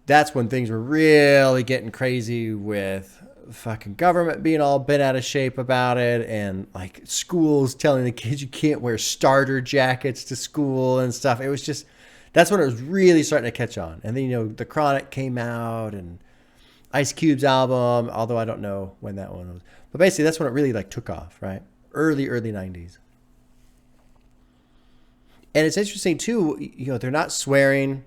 That's when things were really getting crazy, with fucking government being all bent out of shape about it, and like schools telling the kids you can't wear starter jackets to school and stuff. It was just, that's when it was really starting to catch on. And then, you know, The Chronic came out, and Ice Cube's album, although I don't know when that one was. But basically that's when it really like took off, right? Early 90s. And it's interesting too, you know, they're not swearing.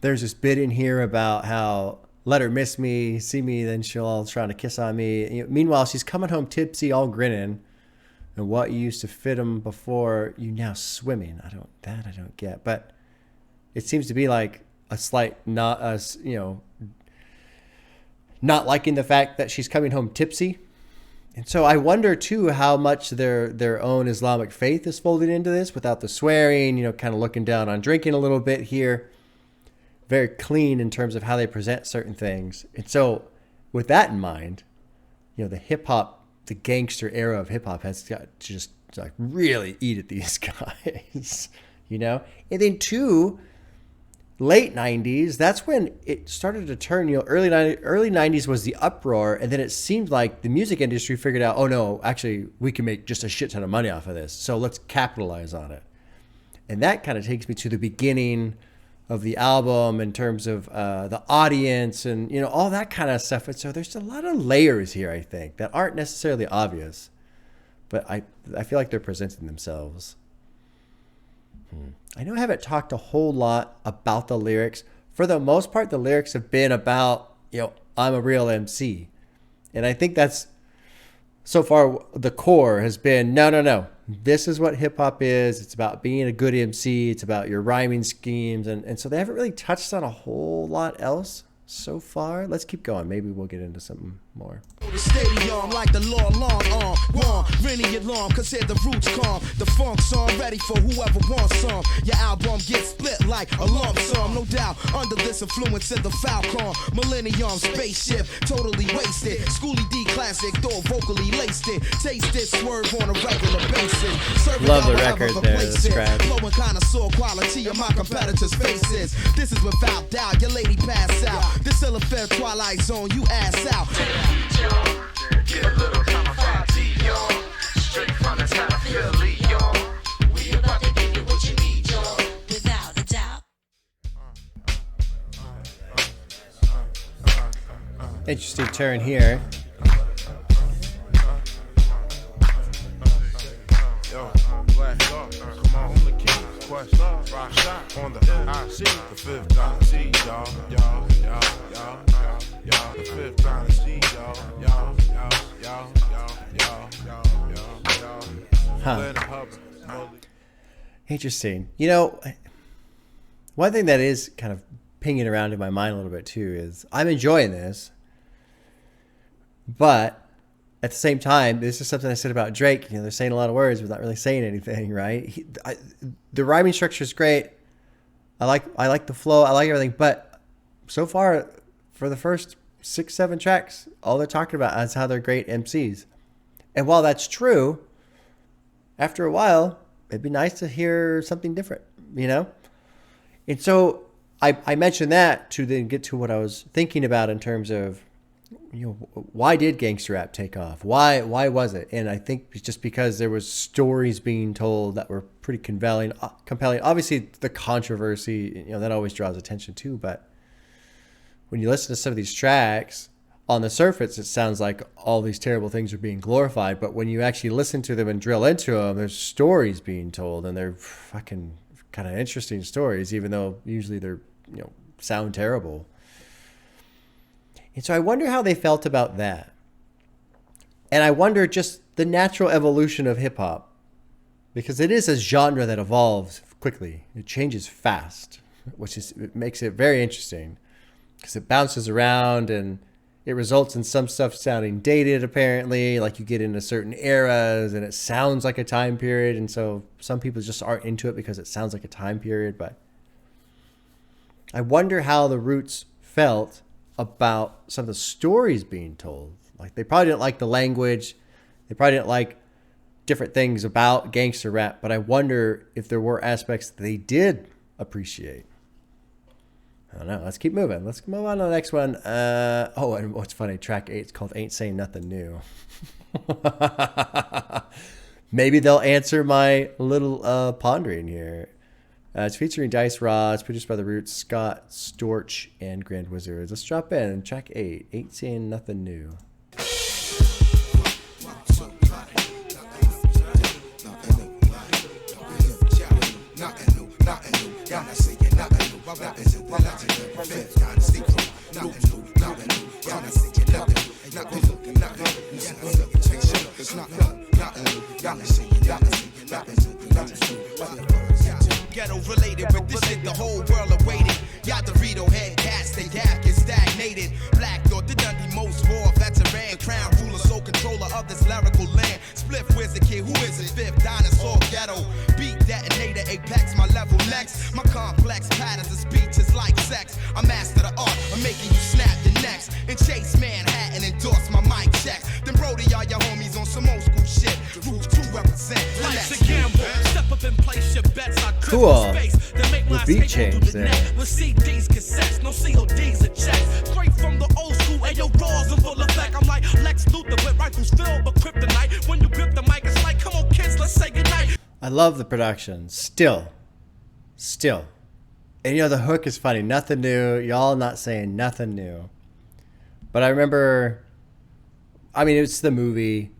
There's this bit in here about how let her miss me, see me, then she'll all try to kiss on me. You know, meanwhile, she's coming home tipsy, all grinning. And what you used to fit 'em before, you now swimming. I don't get. But it seems to be like a slight not liking the fact that she's coming home tipsy. And so I wonder too how much their own Islamic faith is folded into this, without the swearing, you know, kind of looking down on drinking a little bit here. Very clean in terms of how they present certain things. And so with that in mind, you know, the hip hop, the gangster era of hip hop has got to just like really eat at these guys, you know? And then too, late 90s, that's when it started to turn, you know, early 90s was the uproar. And then it seemed like the music industry figured out, oh no, actually we can make just a shit ton of money off of this. So let's capitalize on it. And that kind of takes me to the beginning of the album in terms of the audience and, you know, all that kind of stuff. And so there's a lot of layers here, I think, that aren't necessarily obvious, but I feel like they're presenting themselves. I know I haven't talked a whole lot about the lyrics. For the most part, the lyrics have been about, you know, I'm a real MC. And I think that's, so far, the core has been, no. this is what hip hop is. It's about being a good MC. It's about your rhyming schemes. And so they haven't really touched on a whole lot else so far. Let's keep going. Maybe we'll get into something more. The stadium like the law long arm. One, really alarm, cause here the roots calm. The funk song ready for whoever wants some. Your album gets split like a lump sum, no doubt. Under this influence of the Falcon. Millennium spaceship, totally wasted. Schoolie D classic, though vocally laced it. Taste this swerve on a regular basis. Serve Love the record there, the scratch. Blowing connoisseur quality of my competitors' faces. This is without doubt, your lady pass out. This ill affair Twilight Zone, you ass out. Get a little confetti, y'all. Straight from the town of Philly, y'all. We about to give you what you need, y'all. Without a doubt. Interesting turn here. On the IC, the fifth dynasty, y'all. The fifth dynasty, y'all. Huh. Interesting. You know, one thing that is kind of pinging around in my mind a little bit too is I'm enjoying this, but at the same time, this is something I said about Drake. You know, they're saying a lot of words, but not really saying anything, right? The rhyming structure is great. I like the flow. I like everything. But so far, for the first 6-7 tracks, all they're talking about is how they're great MCs. And while that's true, after a while, it'd be nice to hear something different, you know? And so I mentioned that to then get to what I was thinking about in terms of, you know, why did gangster rap take off? Why was it? And I think it's just because there was stories being told that were pretty compelling. Obviously, the controversy, you know, that always draws attention too. But when you listen to some of these tracks, on the surface, it sounds like all these terrible things are being glorified. But when you actually listen to them and drill into them, there's stories being told, and they're fucking kind of interesting stories, even though usually they're, you know, sound terrible. And so I wonder how they felt about that. And I wonder just the natural evolution of hip hop, because it is a genre that evolves quickly. It changes fast, it makes it very interesting because it bounces around and it results in some stuff sounding dated, apparently, like you get into certain eras and it sounds like a time period. And so some people just aren't into it because it sounds like a time period. But I wonder how the Roots felt about some of the stories being told. Like, they probably didn't like the language. They probably didn't like different things about gangster rap, but I wonder if there were aspects that they did appreciate. I don't know. Let's keep moving. Let's move on to the next one. Oh, and what's funny, track 8 is called Ain't Saying Nothing New. Maybe they'll answer my little pondering here. It's featuring Dice Raw. It's produced by The Roots, Scott Storch, and Grand Wizards. Let's drop in. Track 8, Ain't Saying Nothing New. Ghetto related, but this shit the whole world awaited. Y'all Dorito head cats, they gap get stagnated. Black thought the Dundee most raw veteran, crown ruler, sole controller of this lyrical land. Spliff wizard kid, who is it? Fifth dinosaur ghetto. Beat detonator, apex, my level next. My complex patterns of speech is like sex. I master the art of making you snap the necks. And chase Manhattan, endorse my mic checks. Then Brody, all your homies on some old school shit. Rules to represent. Life's a gamble. Step up and place your bets. Cool. The beat change there. With CDs, cassettes, no CODs or checks. Straight from the old school, ayo, raws in full effect. I'm like Lex Luthor with rifles filled with kryptonite. When you grip the mic, it's like, come on, kids, let's say goodnight. I love the production. Still. And you know, the hook is funny. Nothing new. Y'all not saying nothing new. But I remember, I mean, it's the movie,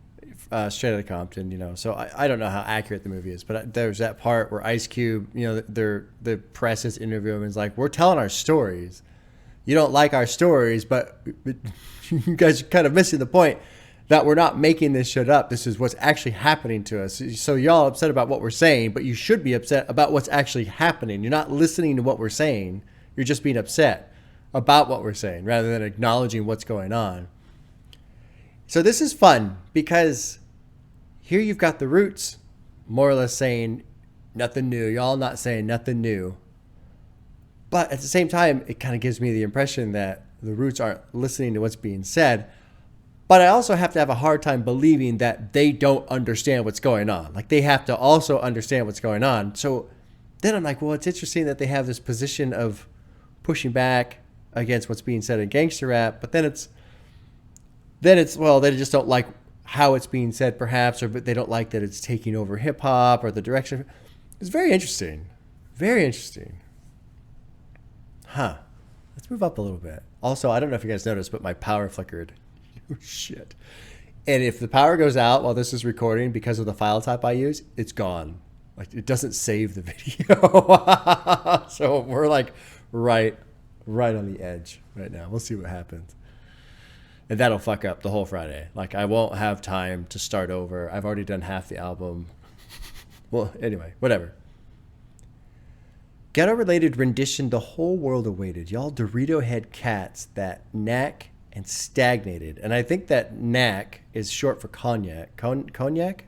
Straight Outta Compton, you know, so I don't know how accurate the movie is, but there's that part where Ice Cube, you know, the press is interviewing him and is like, we're telling our stories. You don't like our stories, but you guys are kind of missing the point. that we're not making this shit up. This is what's actually happening to us. So y'all upset about what we're saying, but you should be upset about what's actually happening. You're not listening to what we're saying. You're just being upset about what we're saying rather than acknowledging what's going on. So this is fun because here you've got the Roots more or less saying nothing new. Y'all not saying nothing new. But at the same time, it kind of gives me the impression that the Roots aren't listening to what's being said. But I also have to have a hard time believing that they don't understand what's going on. Like, they have to also understand what's going on. So then I'm like, well, it's interesting that they have this position of pushing back against what's being said in gangster rap. But then it's well, they just don't like how it's being said, perhaps, or but they don't like that it's taking over hip hop or the direction. It's very interesting. Very interesting. Huh. Let's move up a little bit. Also, I don't know if you guys noticed, but my power flickered. Shit. And if the power goes out while this is recording because of the file type I use, it's gone. Like, it doesn't save the video. So we're like right on the edge right now. We'll see what happens. And that'll fuck up the whole Friday. Like, I won't have time to start over. I've already done half the album. Well, anyway, whatever. Ghetto-related rendition the whole world awaited. Y'all Dorito head cats that knack and stagnated. And I think that knack is short for cognac. Cognac?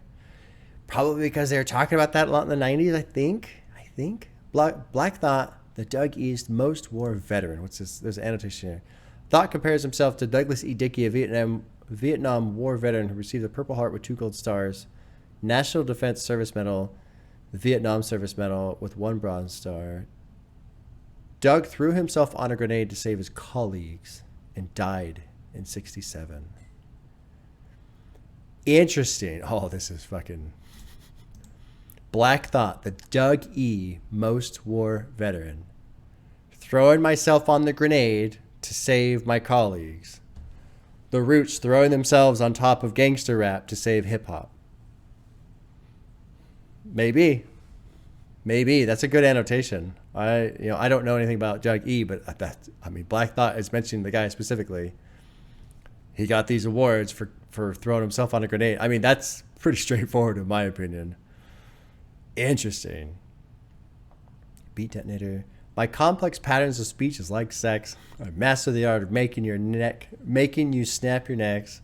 Probably because they were talking about that a lot in the 90s, I think. Black Thought, the Doug East most war veteran. What's this? There's an annotation here. Thought compares himself to Douglas E. Dickey, a Vietnam War veteran who received the Purple Heart with 2 gold stars, National Defense Service Medal, the Vietnam Service Medal with 1 bronze star. Doug threw himself on a grenade to save his colleagues and died in 1967. Interesting. Oh, this is fucking... Black Thought, the Doug E. most war veteran. Throwing myself on the grenade to save my colleagues. The Roots throwing themselves on top of gangster rap to save hip hop. Maybe. That's a good annotation. I don't know anything about Doug E, but Black Thought is mentioning the guy specifically. He got these awards for throwing himself on a grenade. I mean, that's pretty straightforward in my opinion. Interesting. Beat detonator. My complex patterns of speech is like sex. I master the art of making you snap your necks,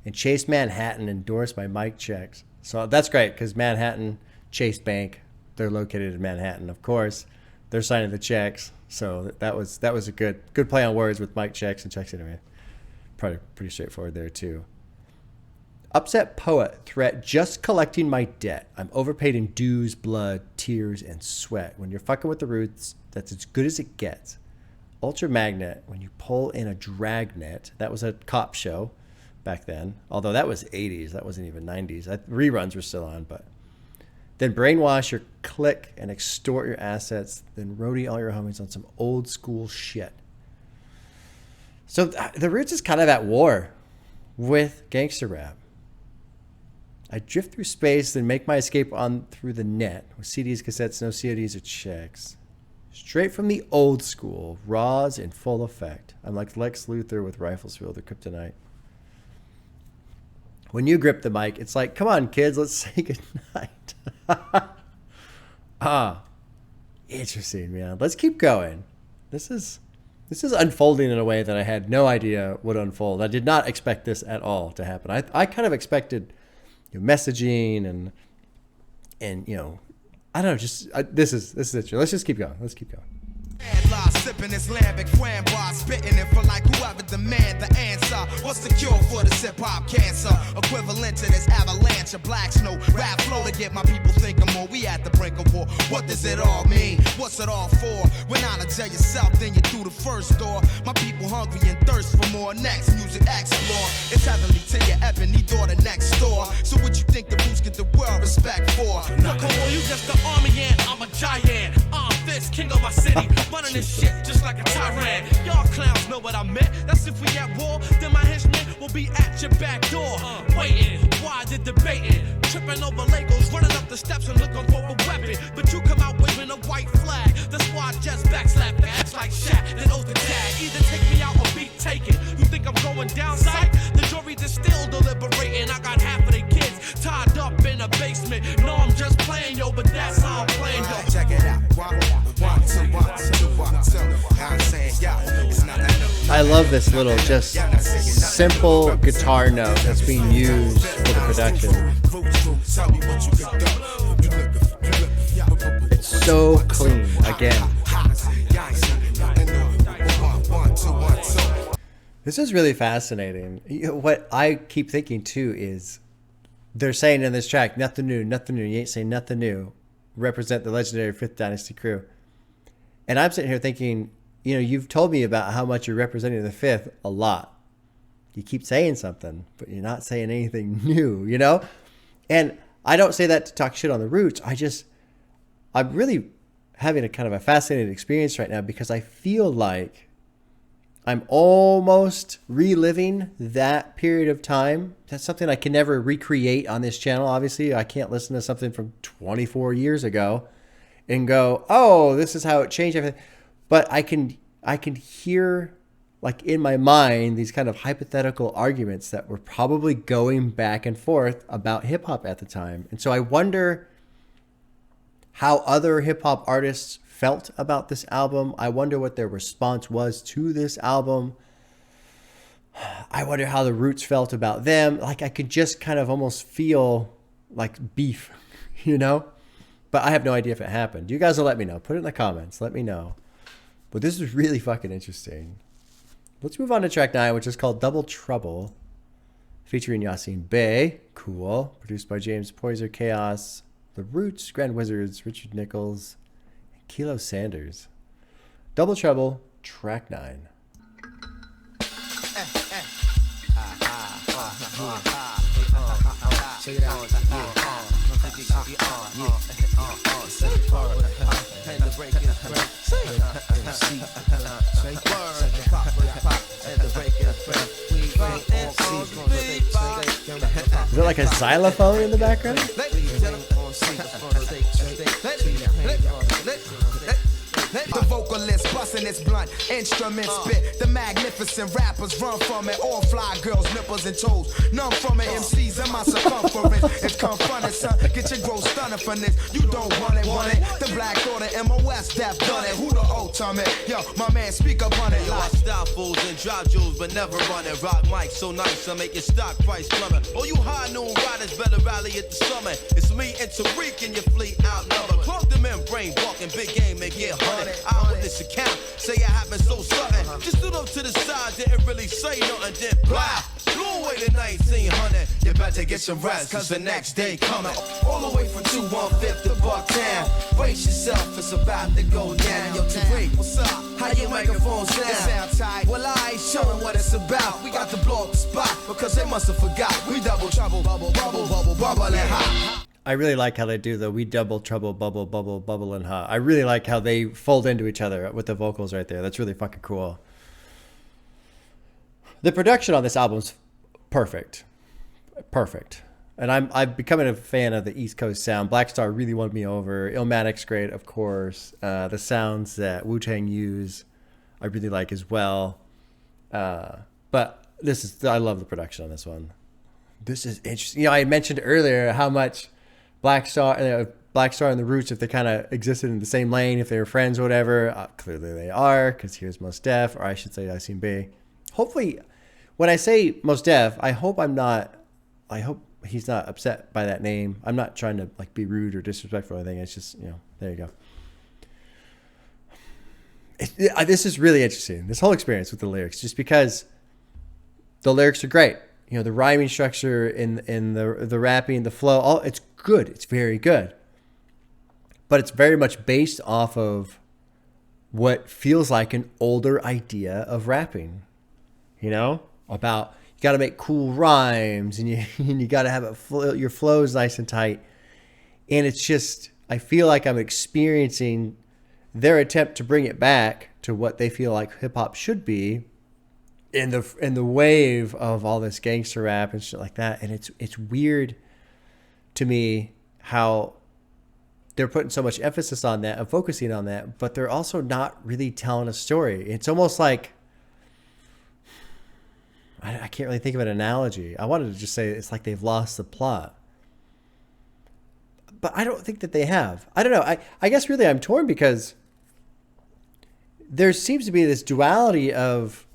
and Chase Manhattan endorsed my mic checks. So that's great because Manhattan, Chase Bank, they're located in Manhattan, of course. They're signing the checks. So that was a good play on words with mic checks and checks anyway. Probably pretty straightforward there too. Upset poet threat just collecting my debt. I'm overpaid in dues, blood, tears, and sweat. When you're fucking with the Roots, that's as good as it gets. Ultra Magnet, when you pull in a dragnet. That was a cop show back then. Although that was 80s. That wasn't even 90s. Reruns were still on. But then brainwash your clique and extort your assets. Then roadie all your homies on some old school shit. So the Roots is kind of at war with gangster rap. I drift through space, then make my escape on through the net with CDs, cassettes, no CODs or checks. Straight from the old school, raws in full effect. I'm like Lex Luthor with rifles filled with kryptonite. When you grip the mic, it's like, come on, kids, let's say goodnight. Interesting, man. Let's keep going. This is unfolding in a way that I had no idea would unfold. I did not expect this at all to happen. I kind of expected messaging and I don't know, this is it. Let's just keep going. Sipping this lambic framboise, spitting it for like whoever demand the answer. What's the cure for this hip-hop cancer? Equivalent to this avalanche of black snow. Rap flow to get my people thinking more. We at the brink of war. What does it all mean? What's it all for? When I tell yourself, then you through the first door. My people hungry and thirst for more. Next music explore. It's heavenly to your ebony daughter next door. So what you think the Roots get the world respect for? Now come on, you just the army ant, I'm a giant. I'm this king of my city, running this shit just like a tyrant. Y'all clowns know what I meant. That's if we at war, then my henchmen will be at your back door. Waiting, why the debating? Tripping over Legos, running up the steps and looking for a weapon. But you come out waving a white flag. The squad just backslap backs like Shaq, then oath the tag. Either take me out or be taken. You think I'm going down sight? The jury is still deliberating. love this little just simple guitar note that's being used for the production. It's so clean again. This is really fascinating. What I keep thinking too is they're saying in this track, nothing new, nothing new. You ain't saying nothing new. Represent the legendary 5th Dynasty crew. And I'm sitting here thinking, you know, you've told me about how much you're representing the 5th a lot. You keep saying something, but you're not saying anything new, you know? And I don't say that to talk shit on the Roots. I'm really having a kind of a fascinating experience right now because I feel like I'm almost reliving that period of time. That's something I can never recreate on this channel. Obviously, I can't listen to something from 24 years ago and go, oh, this is how it changed everything. But I can hear, like in my mind, these kind of hypothetical arguments that were probably going back and forth about hip hop at the time. And so I wonder how other hip hop artists felt about this album. I wonder what their response was to this album. I wonder how the Roots felt about them. Like I could just kind of almost feel like beef, you know? But I have no idea if it happened. You guys will let me know. Put it in the comments. Let me know. But this is really fucking interesting. Let's move on to track 9, which is called Double Trouble, featuring Yasin Bey. Cool. Produced by James Poyser Chaos, The Roots, Grand Wizards, Richard Nichols, and Kilo Sanders. Double Trouble, track 9. Check it out. Is it like a xylophone in the background? The vocalist busting its blunt, instrument spit. The magnificent rappers run from it. All fly girls, nipples and toes. None from it. MCs in my circumference. It's confronted, son. Get your growth stunning from this. You don't want it. The Black Order, MOS, that done it. Who the ultimate? Yo, my man, speak up on it. Yo, I style fools and drop jewels, but never running. Rock mic so nice, I make your stock price plummet. Oh, you high noon riders better rally at the summit. It's me and Tariq and your fleet outnumbered. Cloak the membrane, walking big game and get hunted. I own this account, say it happened so sudden. Just stood up to the side, didn't really say nothing, then blah. Blew away to 1900. You better get some rest, cause the next day coming. All the way from 215 to Bucktown. Brace yourself, it's about to go down. Yo, Tariq, what's up? How your microphone sound? It sound tight. Well, I ain't showing what it's about. We got to blow up the spot, because they must have forgot. We double trouble, bubble, bubble, bubble, bubble, and hot. I really like how they do the we double trouble, bubble, bubble, bubble, and hot. I really like how they fold into each other with the vocals right there. That's really fucking cool. The production on this album's perfect. Perfect. And I'm becoming a fan of the East Coast sound. Black Star really won me over. Illmatic's great, of course. The sounds that Wu-Tang use, I really like as well. But I love the production on this one. This is interesting. You know, I mentioned earlier how much Black Star and the Roots, if they kind of existed in the same lane, if they were friends or whatever, clearly they are, because here's Mos Def, or I should say Yasin Bey. Hopefully, when I say Mos Def, I hope he's not upset by that name. I'm not trying to like be rude or disrespectful or anything. It's just, you know, there you go. This is really interesting, this whole experience with the lyrics, just because the lyrics are great. You know, the rhyming structure in the rapping, the flow, all it's good. It's very good. But it's very much based off of what feels like an older idea of rapping. You know, about you got to make cool rhymes and you got to have your flows nice and tight. And it's just, I feel like I'm experiencing their attempt to bring it back to what they feel like hip hop should be in the wave of all this gangster rap and shit like that. And it's weird to me how they're putting so much emphasis on that and focusing on that, but they're also not really telling a story. It's almost like, I can't really think of an analogy. I wanted to just say it's like they've lost the plot, but I don't think that they have. I don't know. I guess really I'm torn because there seems to be this duality of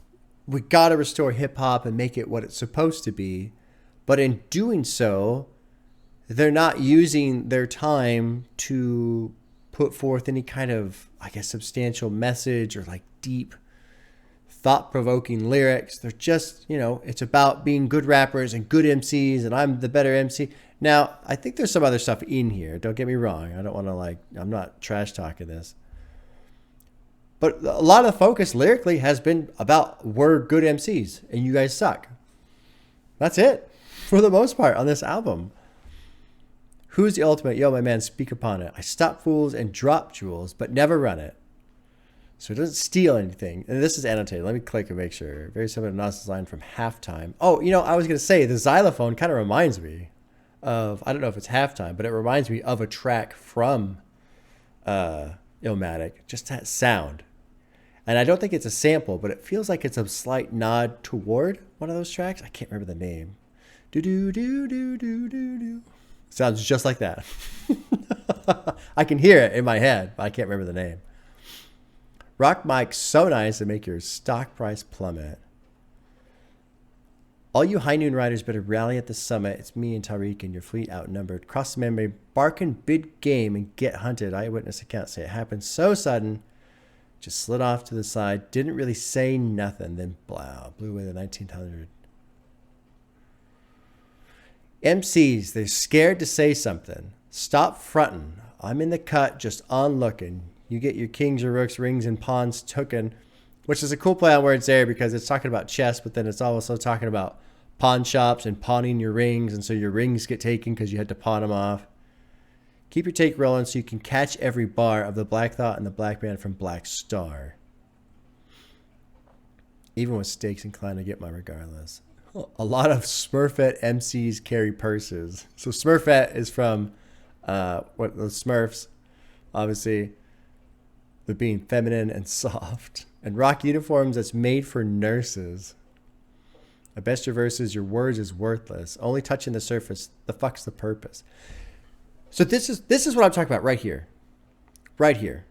we got to restore hip hop and make it what it's supposed to be. But in doing so, they're not using their time to put forth any kind of, I guess, substantial message or like deep, thought-provoking lyrics. They're just, it's about being good rappers and good MCs, and I'm the better MC. Now, I think there's some other stuff in here. Don't get me wrong. I don't want to I'm not trash talking this. But a lot of the focus lyrically has been about we're good MCs and you guys suck. That's it for the most part on this album. Who's the ultimate? Yo, my man, speak upon it. I stop fools and drop jewels, but never run it. So it doesn't steal anything. And this is annotated. Let me click and make sure. Very similar to Nas's line from Halftime. Oh, I was going to say the xylophone kind of reminds me of, I don't know if it's Halftime, but it reminds me of a track from Illmatic. Just that sound. And I don't think it's a sample, but it feels like it's a slight nod toward one of those tracks. I can't remember the name. Do-do-do-do-do-do-do. Sounds just like that. I can hear it in my head, but I can't remember the name. Rock Mike's so nice to make your stock price plummet. All you high noon riders better rally at the summit. It's me and Tariq and your fleet outnumbered. Cross the memory, barking big game and get hunted. Eyewitness account say it happened so sudden. Just slid off to the side. Didn't really say nothing. Then blew away the 1900. MCs, they're scared to say something. Stop frontin'. I'm in the cut, just on looking. You get your kings, your rooks, rings, and pawns tooken, which is a cool play on words there because it's talking about chess, but then it's also talking about pawn shops and pawning your rings, and so your rings get taken because you had to pawn them off. Keep your take rolling so you can catch every bar of the Black Thought and the Black Band from Black Star. Even with stakes inclined to get my regardless. A lot of Smurfette MCs carry purses. So Smurfette is from the Smurfs, obviously. But being feminine and soft. And rock uniforms that's made for nurses. I best your verses, your words is worthless. Only touching the surface. The fuck's the purpose? So this is what I'm talking about right here. Right here.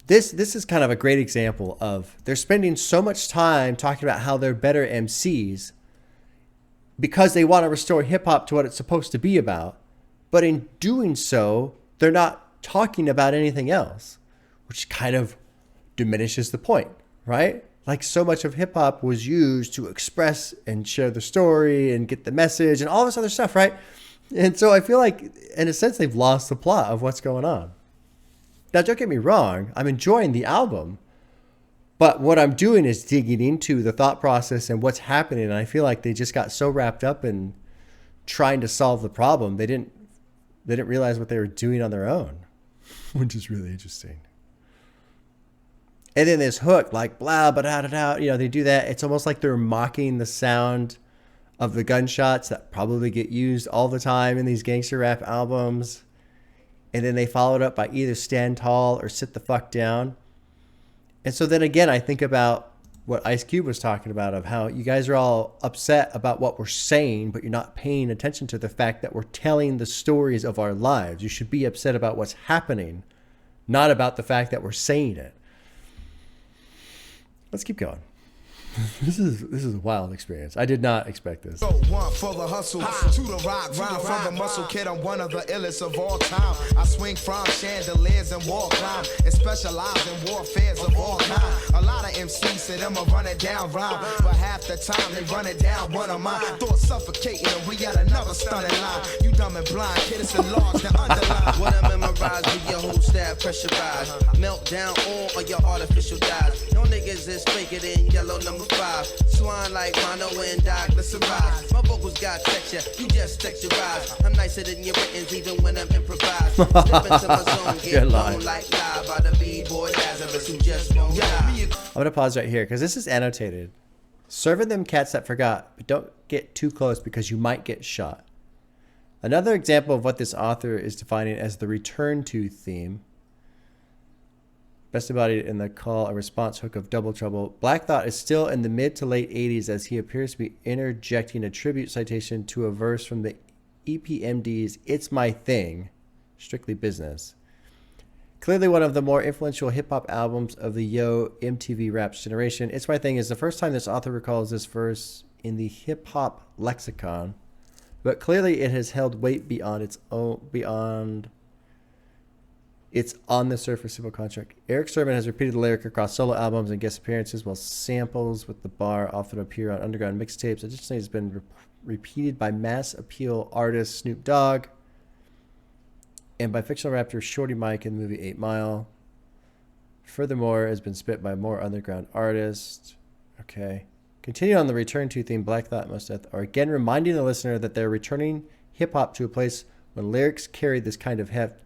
This is kind of a great example of they're spending so much time talking about how they're better MCs because they want to restore hip hop to what it's supposed to be about. But in doing so, they're not talking about anything else, which kind of diminishes the point, right? Like so much of hip hop was used to express and share the story and get the message and all this other stuff, right? And so I feel like, in a sense, they've lost the plot of what's going on. Now, don't get me wrong. I'm enjoying the album. But what I'm doing is digging into the thought process and what's happening. And I feel like they just got so wrapped up in trying to solve the problem. They didn't realize what they were doing on their own, which is really interesting. And then this hook, like, blah, blah, da, da, da, they do that. It's almost like they're mocking the sound of the gunshots that probably get used all the time in these gangster rap albums. And then they follow it up by either stand tall or sit the fuck down. And so then again, I think about what Ice Cube was talking about, of how you guys are all upset about what we're saying, but you're not paying attention to the fact that we're telling the stories of our lives. You should be upset about what's happening, not about the fact that we're saying it. Let's keep going. This is a wild experience. I did not expect this. So one for the hustle, to the rock, rhyme from the muscle kid. I'm one of the illest of all time. I swing from chandeliers and wall climb, and specialize in warfares of all kind. A lot of MCs say them a run it down rhyme, but half the time they run it down one of mine. Thoughts suffocating and we got another stunning line. You dumb and blind, kid, it's a large to underline. What I memorize with your whole staff pressurized. Melt down all of your artificial dyes. No niggas is faker than yellow number 5. Swine like Mono and Douglas arise. My vocals got texture, you just texturize. I'm nicer than your writtens even when I'm improvised. Step into my zone, get blown like live by the B-boy Lazarus who just won't die. I'm going to pause right here because this is annotated. Serving them cats that forgot, but don't get too close because you might get shot. Another example of what this author is defining as the return to theme. Best embodied in the call and response hook of Double Trouble. Black Thought is still in the mid to late 80s as he appears to be interjecting a tribute citation to a verse from the EPMD's It's My Thing, Strictly Business. Clearly one of the more influential hip-hop albums of the MTV Raps generation. It's My Thing is the first time this author recalls this verse in the hip-hop lexicon, but clearly it has held weight beyond its on the surface simple contract. Eric Sermon has repeated the lyric across solo albums and guest appearances, while samples with the bar often appear on underground mixtapes. Additionally, it's been repeated by mass appeal artist Snoop Dogg and by fictional rapper Shorty Mike in the movie 8 Mile. Furthermore, has been spit by more underground artists. Okay. Continue on the return to theme, Black Thought, Most Death are again reminding the listener that they're returning hip-hop to a place when lyrics carry this kind of heft,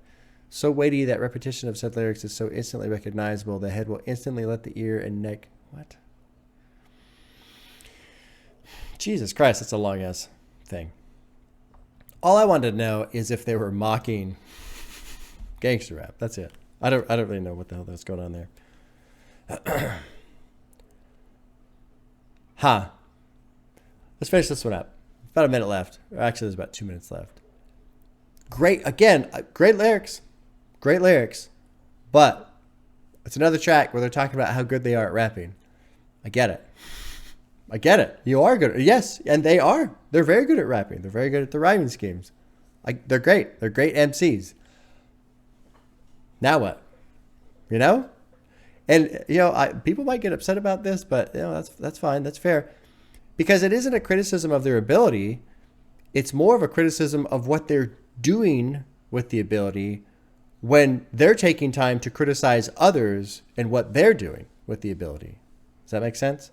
so weighty that repetition of said lyrics is so instantly recognizable, the head will instantly let the ear and neck... What? Jesus Christ, that's a long-ass thing. All I wanted to know is if they were mocking gangster rap. That's it. I don't really know what the hell that's going on there. Let's finish this one up. About a minute left. Actually, there's about 2 minutes left. Great lyrics. Great lyrics. But it's another track where they're talking about how good they are at rapping. I get it. You are good. Yes, and they are. They're very good at rapping. They're very good at the rhyming schemes. They're great. They're great MCs. Now what? You know? And, you know, people might get upset about this, but, you know, that's fine. That's fair. Because it isn't a criticism of their ability. It's more of a criticism of what they're doing with the ability when they're taking time to criticize others and what they're doing with the ability. Does that make sense?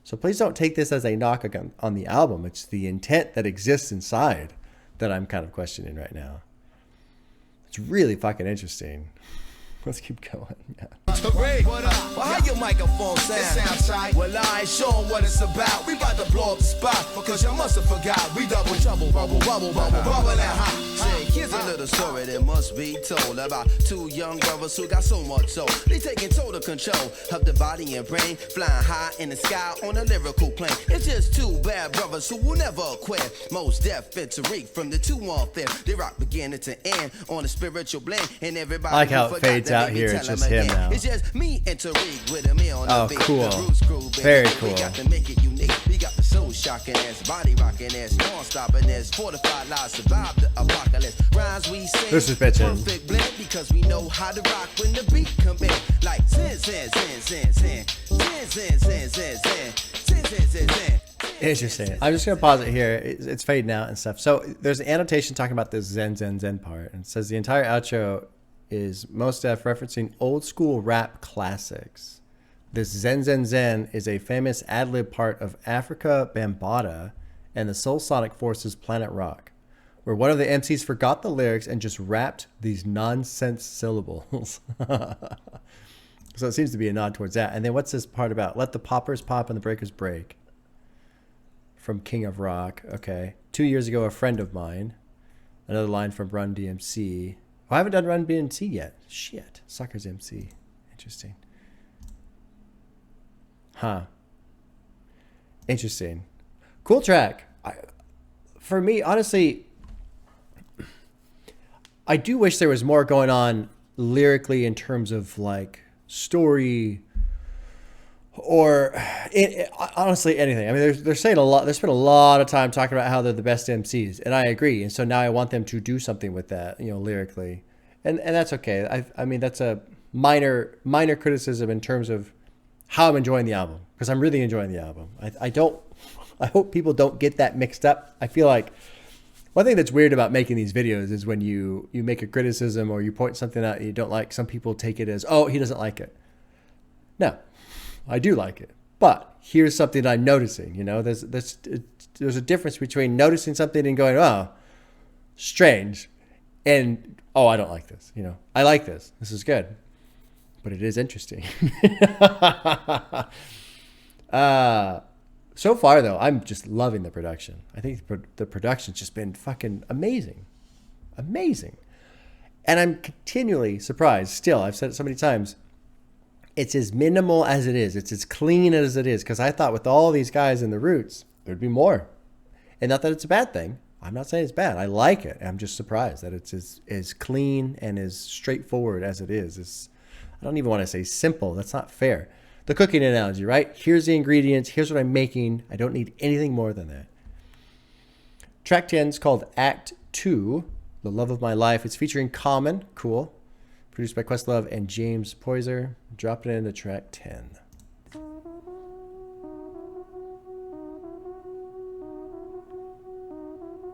So please don't take this as a knock on the album. It's the intent that exists inside that I'm kind of questioning right now. It's really fucking interesting. Let's keep going. Yeah. Well, how your microphone sound? It sounds tight. Well, I ain't sure what it's about. We about to blow up the spot because you must have forgot. We double trouble, bubble that hot. Say, here's a little story that must be told about two young brothers who got so much soul. They taking total control of the body and brain, flying high in the sky on a lyrical plane. It's just two bad brothers who will never quit. Most Def and Tariq from the 215. They rock beginning to end on a spiritual blend, and everybody I like how it fades out here. It's just him now. It's just me and Tariq with a meal on oh, the cool. The Roots Crew, very cool. We got to make it unique. We got the soul shocking ass, body rocking ass, non-stopping ass, fortified lives, survive the apocalypse. Rhymes we sing, this is bitchin'. Perfect blend because we know how to rock when the beat come in. Like zin, zin, zin, zin, zin, zin, zin, zin, zin, zin, zin, zin, zin. Interesting. I'm just going to pause it here. It's fading out and stuff. So there's an annotation talking about this zen, zen, zen part. And it says the entire outro is Most Def referencing old school rap classics. This Zen Zen Zen is a famous ad-lib part of Africa Bambaataa and the Soul Sonic Force's Planet Rock, where one of the MCs forgot the lyrics and just rapped these nonsense syllables. So it seems to be a nod towards that. And then what's this part about? Let the poppers pop and the breakers break. From King of Rock. Okay. 2 years ago, a friend of mine. Another line from Run DMC. Oh, I haven't done Run DMC yet. Shit. Suckers MC. Interesting. Huh. Interesting. Cool track. For me, honestly, I do wish there was more going on lyrically in terms of like story or honestly anything. I mean, they're saying a lot. They spent a lot of time talking about how they're the best MCs, and I agree. And so now I want them to do something with that, you know, lyrically, and that's okay. I mean, that's a minor criticism in terms of how I'm enjoying the album, because I'm really enjoying the album. I hope people don't get that mixed up. I feel like one thing that's weird about making these videos is when you make a criticism or you point something out you don't like, some people take it as, oh, he doesn't like it. No, I do like it. But here's something I'm noticing, you know, there's a difference between noticing something and going, oh, strange, and, oh, I don't like this. You know, I like this. This is good. But it is interesting. So far, though, I'm just loving the production. I think the production's just been fucking amazing. Amazing. And I'm continually surprised. Still, I've said it so many times. It's as minimal as it is. It's as clean as it is. Because I thought with all these guys in the Roots, there'd be more. And not that it's a bad thing. I'm not saying it's bad. I like it. I'm just surprised that it's as clean and as straightforward as it is. I don't even want to say simple. That's not fair. The cooking analogy, right? Here's the ingredients. Here's what I'm making. I don't need anything more than that. Track 10 is called Act 2, The Love of My Life. It's featuring Common, cool. Produced by Questlove and James Poyser. Dropping it into track 10.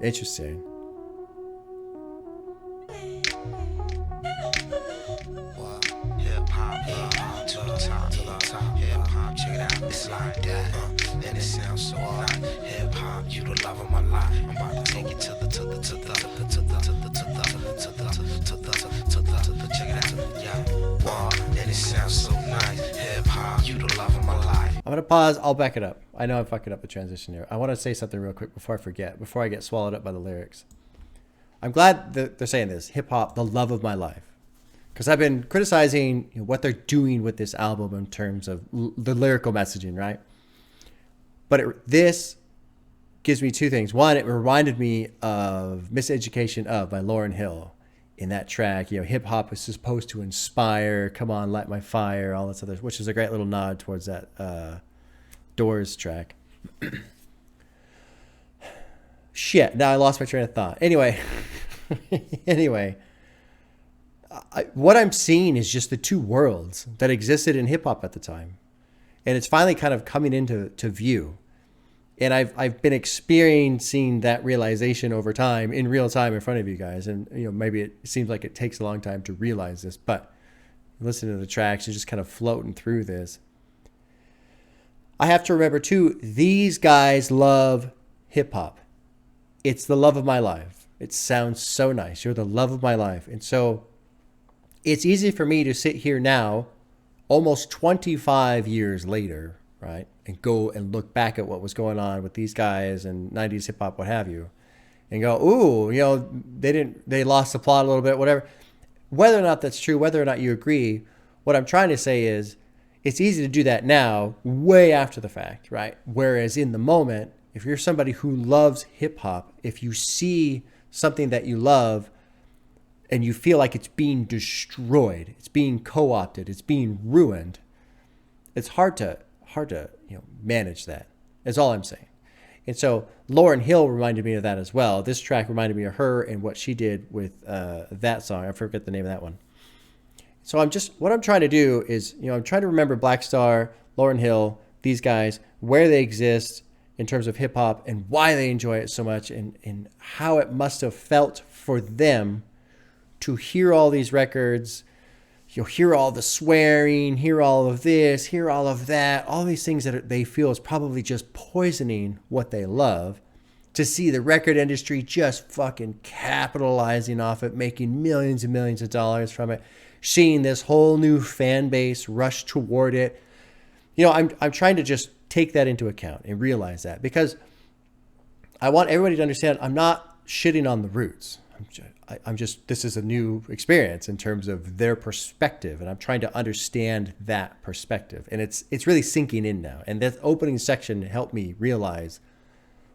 Interesting. To the top, hip hop, check it out, it's like that, and it sounds so hard. Hip hop, you the love of my life. I'm about to take it to the check it out, yeah. Wow, and it sounds so nice. Hip hop, you the love of my life. I'm gonna pause. I'll back it up. I know I'm fucking up the transition here. I want to say something real quick before I forget. Before I get swallowed up by the lyrics. I'm glad that they're saying this. Hip hop, the love of my life. Because I've been criticizing what they're doing with this album in terms of the lyrical messaging, right? But this gives me two things. One, it reminded me of Miseducation of by Lauryn Hill in that track. Hip hop is supposed to inspire, come on, light my fire, all this other, which is a great little nod towards that Doors track. Shit, now I lost my train of thought. Anyway. What I'm seeing is just the two worlds that existed in hip hop at the time. And it's finally kind of coming into view. And I've been experiencing that realization over time, in real time in front of you guys. And maybe it seems like it takes a long time to realize this, but listening to the tracks, you're just kind of floating through this. I have to remember too, these guys love hip hop. It's the love of my life. It sounds so nice. You're the love of my life. And so it's easy for me to sit here now, almost 25 years later, right, and go and look back at what was going on with these guys and 90s hip hop, what have you, and go, ooh, they lost the plot a little bit, whatever. Whether or not that's true, whether or not you agree, what I'm trying to say is it's easy to do that now, way after the fact, right? Whereas in the moment, if you're somebody who loves hip hop, if you see something that you love, and you feel like it's being destroyed, it's being co-opted, it's being ruined, it's hard to manage that. That's all I'm saying. And so Lauryn Hill reminded me of that as well. This track reminded me of her and what she did with that song. I forget the name of that one. So what I'm trying to do is, I'm trying to remember Black Star, Lauryn Hill, these guys, where they exist in terms of hip hop and why they enjoy it so much and how it must have felt for them to hear all these records, you'll hear all the swearing, hear all of this, hear all of that, all these things that they feel is probably just poisoning what they love, to see the record industry just fucking capitalizing off it, making millions and millions of dollars from it, seeing this whole new fan base rush toward it. I'm trying to just take that into account and realize that, because I want everybody to understand I'm not shitting on the Roots. This is a new experience in terms of their perspective, and I'm trying to understand that perspective. And it's really sinking in now. And that opening section helped me realize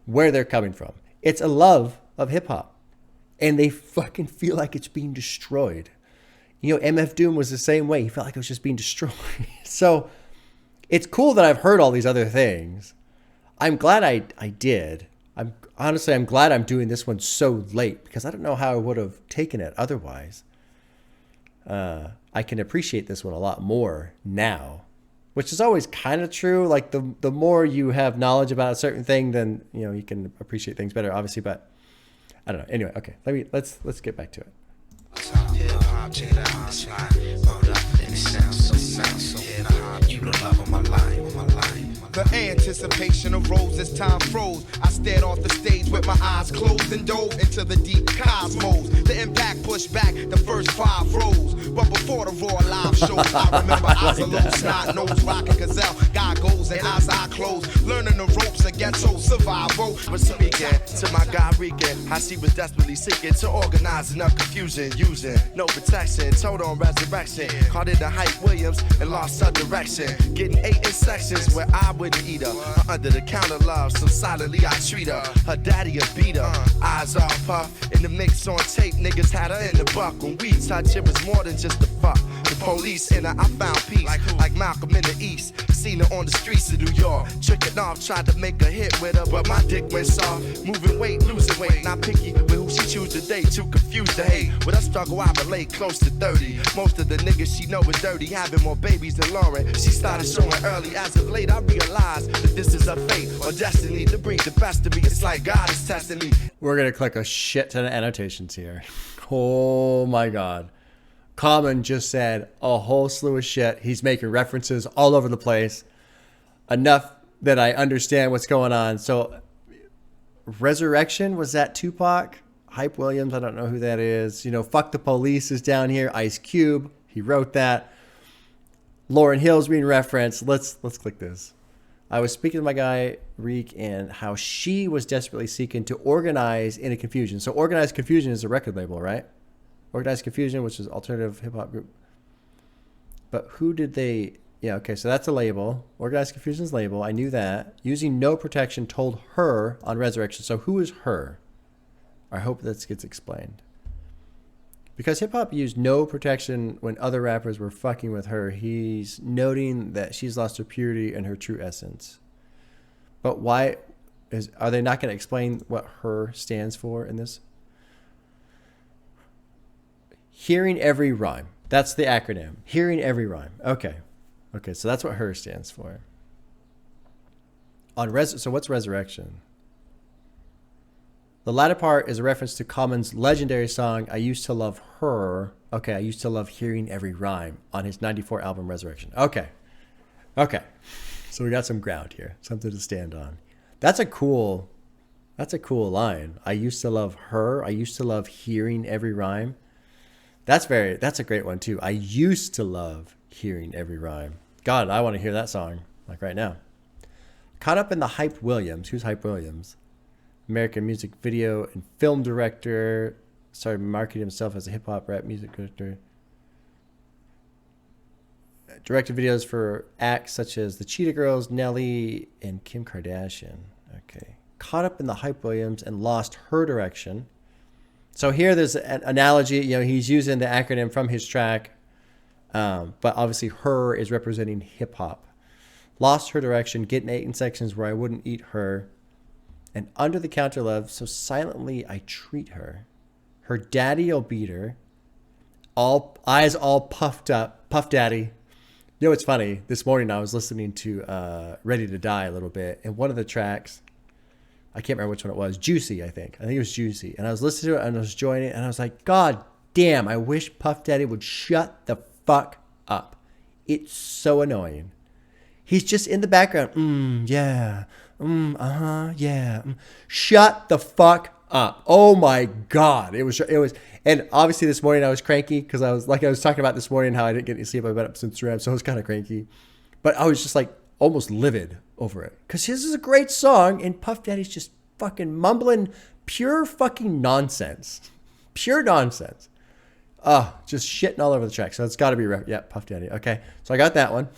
where they're coming from. It's a love of hip hop, and they fucking feel like it's being destroyed. MF Doom was the same way. He felt like it was just being destroyed. So it's cool that I've heard all these other things. I'm glad I did. I'm glad I'm doing this one so late, because I don't know how I would have taken it otherwise. I can appreciate this one a lot more now, which is always kind of true. Like the more you have knowledge about a certain thing, then you can appreciate things better, obviously. But I don't know. Anyway, okay, let's get back to it. The anticipation arose as time froze. I stared off the stage with my eyes closed and dove into the deep cosmos. The impact pushed back the first 5 rows. But before the raw live shows, I remember Oslo, snot nose, rockin' gazelle, goggles and eyes eye closed. Learning the ropes of ghetto survival. But speaking to my guy Regan, how she was desperately seeking to organize enough confusion, using no protection, told on resurrection. Caught it to Hype Williams and lost her direction. Getting 8 in sections where I would with an eater. Her under the counter love, so silently I treat her. Her daddy a beater, eyes all puff. In the mix on tape, niggas had her in the buck. When we touch, it was more than just a fuck. The police in her, I found peace, like Malcolm in the East. Seen her on the streets of New York, tricking off, tried to make a hit with her, but my dick went soft. Moving weight, losing weight, not picky with who she choose to date. Too confused to hate. With her struggle, I relate close to 30. Most of the niggas she know is dirty, having more babies than Lauren. She started showing early. As of late, I realized that this is a fate or destiny to bring the best of me. It's like God is testing me. We're gonna click a shit ton of annotations here. Oh my God. Common just said a whole slew of shit. He's making references all over the place. Enough that I understand what's going on. So, Resurrection, was that Tupac? Hype Williams, I don't know who that is. You know, Fuck the Police is down here. Ice Cube, he wrote that. Lauryn Hill's being referenced. Let's click this. I was speaking to my guy, Reek, and how she was desperately seeking to organize Into Confusion. So, Organized Confusion is a record label, right? Organized Confusion, which is alternative hip-hop group. But who did they... Yeah, okay, so that's a label. Organized Confusion's label. I knew that. Using No Protection told her on Resurrection. So who is her? I hope this gets explained. Because hip-hop used No Protection when other rappers were fucking with her, he's noting that she's lost her purity and her true essence. But why... Are they not going to explain what her stands for in this? Hearing every rhyme. That's the acronym. Hearing every rhyme. Okay. Okay, so that's what her stands for. So what's Resurrection? The latter part is a reference to Common's legendary song, I Used to Love Her. Okay, I used to love hearing every rhyme on his 94 album Resurrection. Okay. Okay. So we got some ground here. Something to stand on. That's a cool line. I used to love her. I used to love hearing every rhyme. That's a great one too. I used to love hearing every rhyme. God, I want to hear that song like right now. Caught up in the Hype Williams. Who's Hype Williams? American music video and film director. Started marketing himself as a hip hop rap music director. Directed videos for acts such as the Cheetah Girls, Nelly, and Kim Kardashian. Okay. Caught up in the Hype Williams and lost her direction. So here there's an analogy, you know, he's using the acronym from his track, but obviously her is representing hip hop. Lost her direction, getting 8 in sections where I wouldn't eat her, and under the counter love, so silently I treat her. Her daddy'll beat her, all eyes all puffed up, Puff Daddy. You know what's funny? This morning I was listening to Ready to Die a little bit, and one of the tracks, I can't remember which one it was. Juicy, I think. I think it was Juicy. And I was listening to it and I was enjoying it. And I was like, God damn, I wish Puff Daddy would shut the fuck up. It's so annoying. He's just in the background. Yeah. Yeah. Shut the fuck up. Oh my God. It was, and obviously this morning I was cranky because I was talking about this morning how I didn't get any sleep. I've been up since 3 a.m. So I was kind of cranky. But I was just like almost livid over it because his is a great song and Puff Daddy's just fucking mumbling pure fucking nonsense. Pure nonsense. Just shitting all over the track. So it's got to be Puff Daddy. Okay, so I got that one.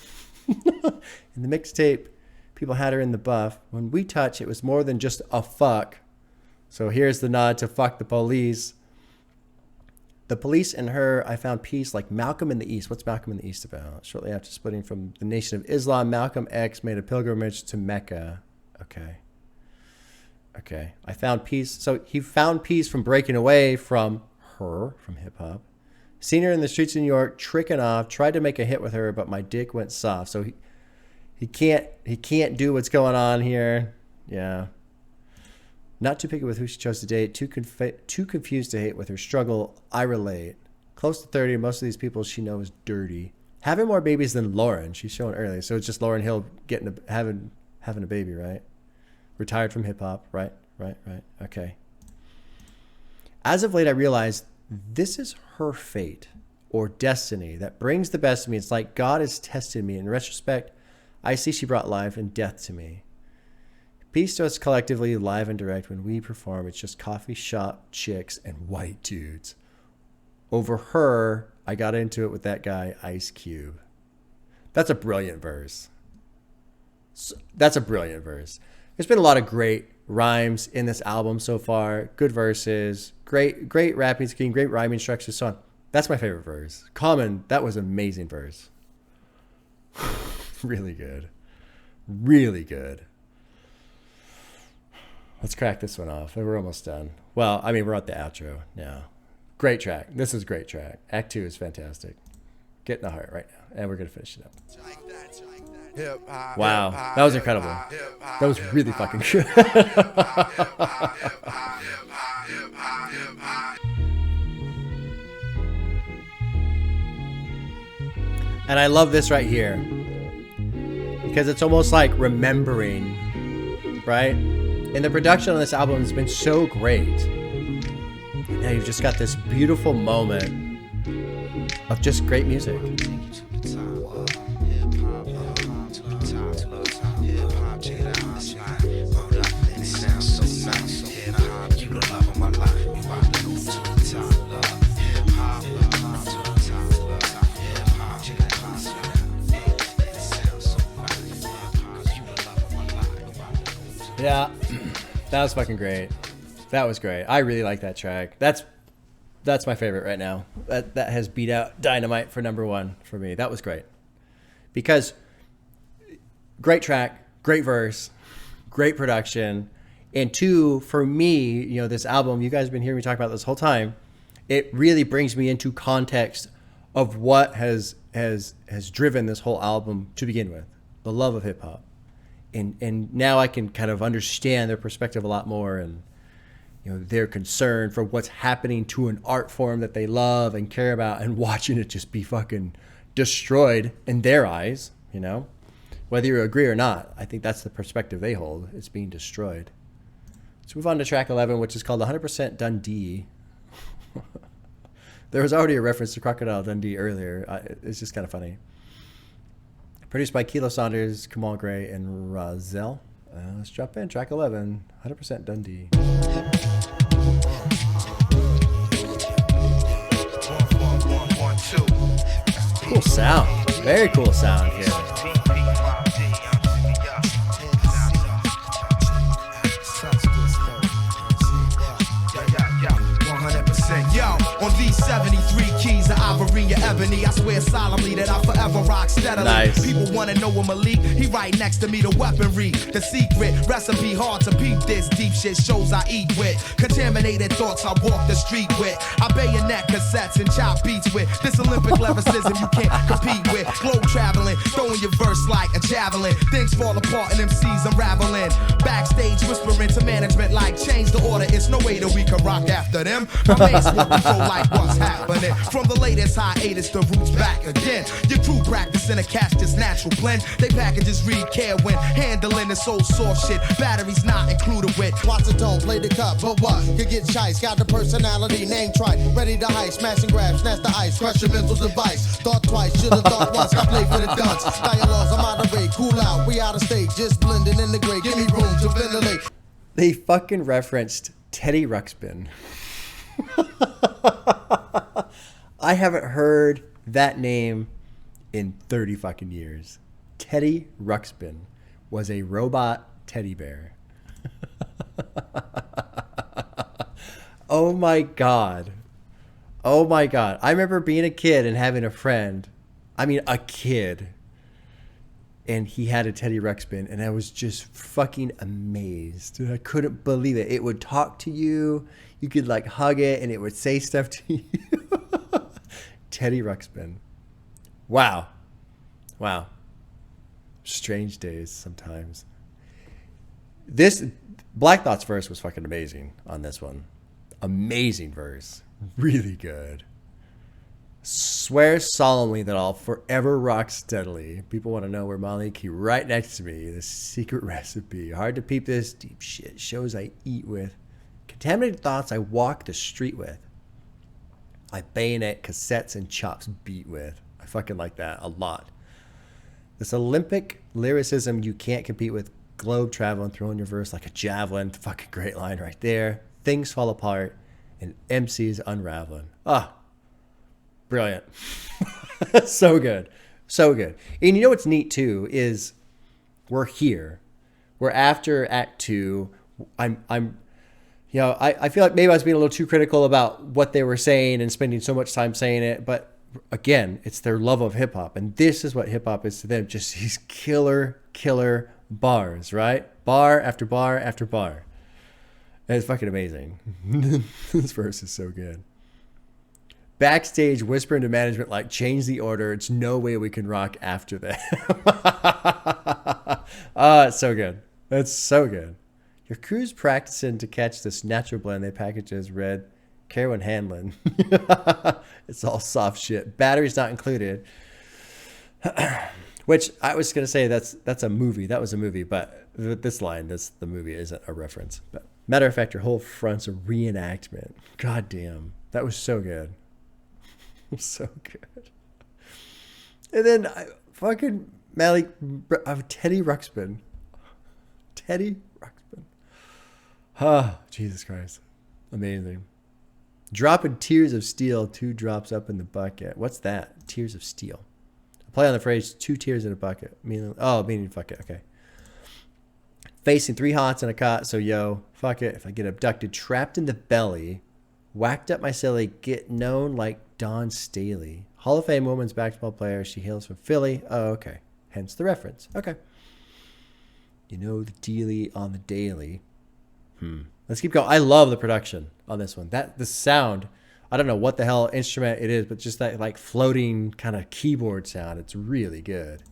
In the mixtape, people had her in the buff. When we touch, it was more than just a fuck. So here's the nod to Fuck the Police. The police and her, I found peace like Malcolm in the East. What's Malcolm in the East about? Shortly after splitting from the Nation of Islam, Malcolm X made a pilgrimage to Mecca. Okay. I found peace. So he found peace from breaking away from her, from hip-hop. Seen her in the streets of New York, tricking off, tried to make a hit with her, but my dick went soft. So he can't do what's going on here. Yeah. Not too picky with who she chose to date. Too confused to hate with her struggle. I relate. Close to 30. Most of these people she knows dirty. Having more babies than Lauren. She's showing earlier. So it's just Lauryn Hill having a baby, right? Retired from hip hop. Right. Okay. As of late, I realized this is her fate or destiny that brings the best of me. It's like God has tested me. In retrospect, I see she brought life and death to me. Peace to us collectively, live and direct. When we perform, it's just coffee shop chicks and white dudes. Over her, I got into it with that guy, Ice Cube. That's a brilliant verse. That's a brilliant verse. There's been a lot of great rhymes in this album so far. Good verses, great rapping scheme, great rhyming structure. So on. That's my favorite verse. Common, that was an amazing verse. Really good. Really good. Let's crack this one off. We're almost done. Well, I mean, we're at the outro now. Great track. This is a great track. Act 2 is fantastic. Get in the heart right now. And we're going to finish it up. Wow. That was incredible. That was really fucking good. And I love this right here. Because it's almost like remembering, right? And the production on this album has been so great. And now you've just got this beautiful moment of just great music. Yeah, that was fucking great. That was great. I really like that track. That's my favorite right now. That has beat out Dynamite for #1 for me. That was great. Because great track, great verse, great production. And 2, for me, you know, this album, you guys have been hearing me talk about this whole time. It really brings me into context of what has driven this whole album to begin with. The love of hip hop. And now I can kind of understand their perspective a lot more, and you know, their concern for what's happening to an art form that they love and care about, and watching it just be fucking destroyed in their eyes, you know, whether you agree or not. I think that's the perspective they hold. It's being destroyed. Let's move on to track 11, which is called 100% Dundee. There was already a reference to Crocodile Dundee earlier. It's just kind of funny. Produced by Kilo Saunders, Kamal Gray, and Rozelle. Let's drop in. Track 11, 100% Dundee. Cool sound. Very cool sound here. On these 73 keys of ivory and ebony, I swear solemnly that I forever rock steadily. Nice. People wanna know a Malik, he right next to me, the weaponry, the secret recipe, hard to peep. This deep shit shows I eat with, contaminated thoughts I walk the street with. I bayonet cassettes and chop beats with. This Olympic lyricism you can't compete with. Globe traveling, throwing your verse like a javelin. Things fall apart and MCs unraveling. Backstage whispering to management like change the order. It's no way that we can rock after them. My mates want to go like what's happening. From the latest hiatus, the roots back again. Your crew practicing a catch this natural blend. They packages read care when handling this old soft shit. Batteries not included with. Watch the tone, play the cup, but what? You get chice, got the personality, name tried. Ready to heist, smash and grab, snatch the ice, crush your mental device. Thought twice, should've thought once, I play for the dunce. Dialogues, I'm out of rate, cool out, we out of state, just blending in the gray. Give me room to ventilate. They fucking referenced Teddy Ruxpin. I haven't heard that name in 30 fucking years. Teddy Ruxpin was a robot teddy bear. Oh my God. Oh my God. I remember being a kid and having a friend. I mean, a kid. And he had a Teddy Ruxpin, and I was just fucking amazed. I couldn't believe it. It would talk to you. You could like hug it, and it would say stuff to you. Teddy Ruxpin. Wow. Wow. Strange days sometimes. This Black Thought's verse was fucking amazing on this one. Amazing verse. Really good. Swear solemnly that I'll forever rock steadily. People want to know where Molly key right next to me. The secret recipe. Hard to peep this deep shit. Shows I eat with. Contaminated thoughts I walk the street with. I bayonet cassettes and chops beat with. I fucking like that a lot. This Olympic lyricism you can't compete with. Globe traveling, throwing your verse like a javelin. Fucking great line right there. Things fall apart and MCs unraveling. Ah. Brilliant. So good. So good. And you know what's neat too is We're here. We're after Act 2. You know, I feel like maybe I was being a little too critical about what they were saying and spending so much time saying it. But again, it's their love of hip hop. And this is what hip hop is to them. Just these killer bars, right? Bar after bar after bar. And it's fucking amazing. This verse is so good. Backstage, whispering to management, like, change the order. It's no way we can rock after that. It's so good. That's so good. Your crew's practicing to catch this natural blend they package as red Carwin Hanlon. It's all soft shit. Batteries not included. Which I was going to say that's a movie. That was a movie. But this line, the movie isn't a reference. But matter of fact, your whole front's a reenactment. God damn. That was so good. So good. And then fucking Teddy Ruxpin. Teddy Ruxpin. Ah, Jesus Christ. Amazing. Dropping Tears of Steel, 2 drops up in the bucket. What's that? Tears of Steel. Play on the phrase 2 tears in a bucket. Meaning fuck it. Okay. Facing 3 hots in a cot, so yo, fuck it. If I get abducted, trapped in the belly, whacked up my silly, get known like Dawn Staley. Hall of Fame women's basketball player. She hails from Philly. Oh, okay. Hence the reference. Okay. You know the dealy on the daily. Let's keep going. I love the production on this one. The sound, I don't know what the hell instrument it is, but just that like floating kind of keyboard sound. It's really good.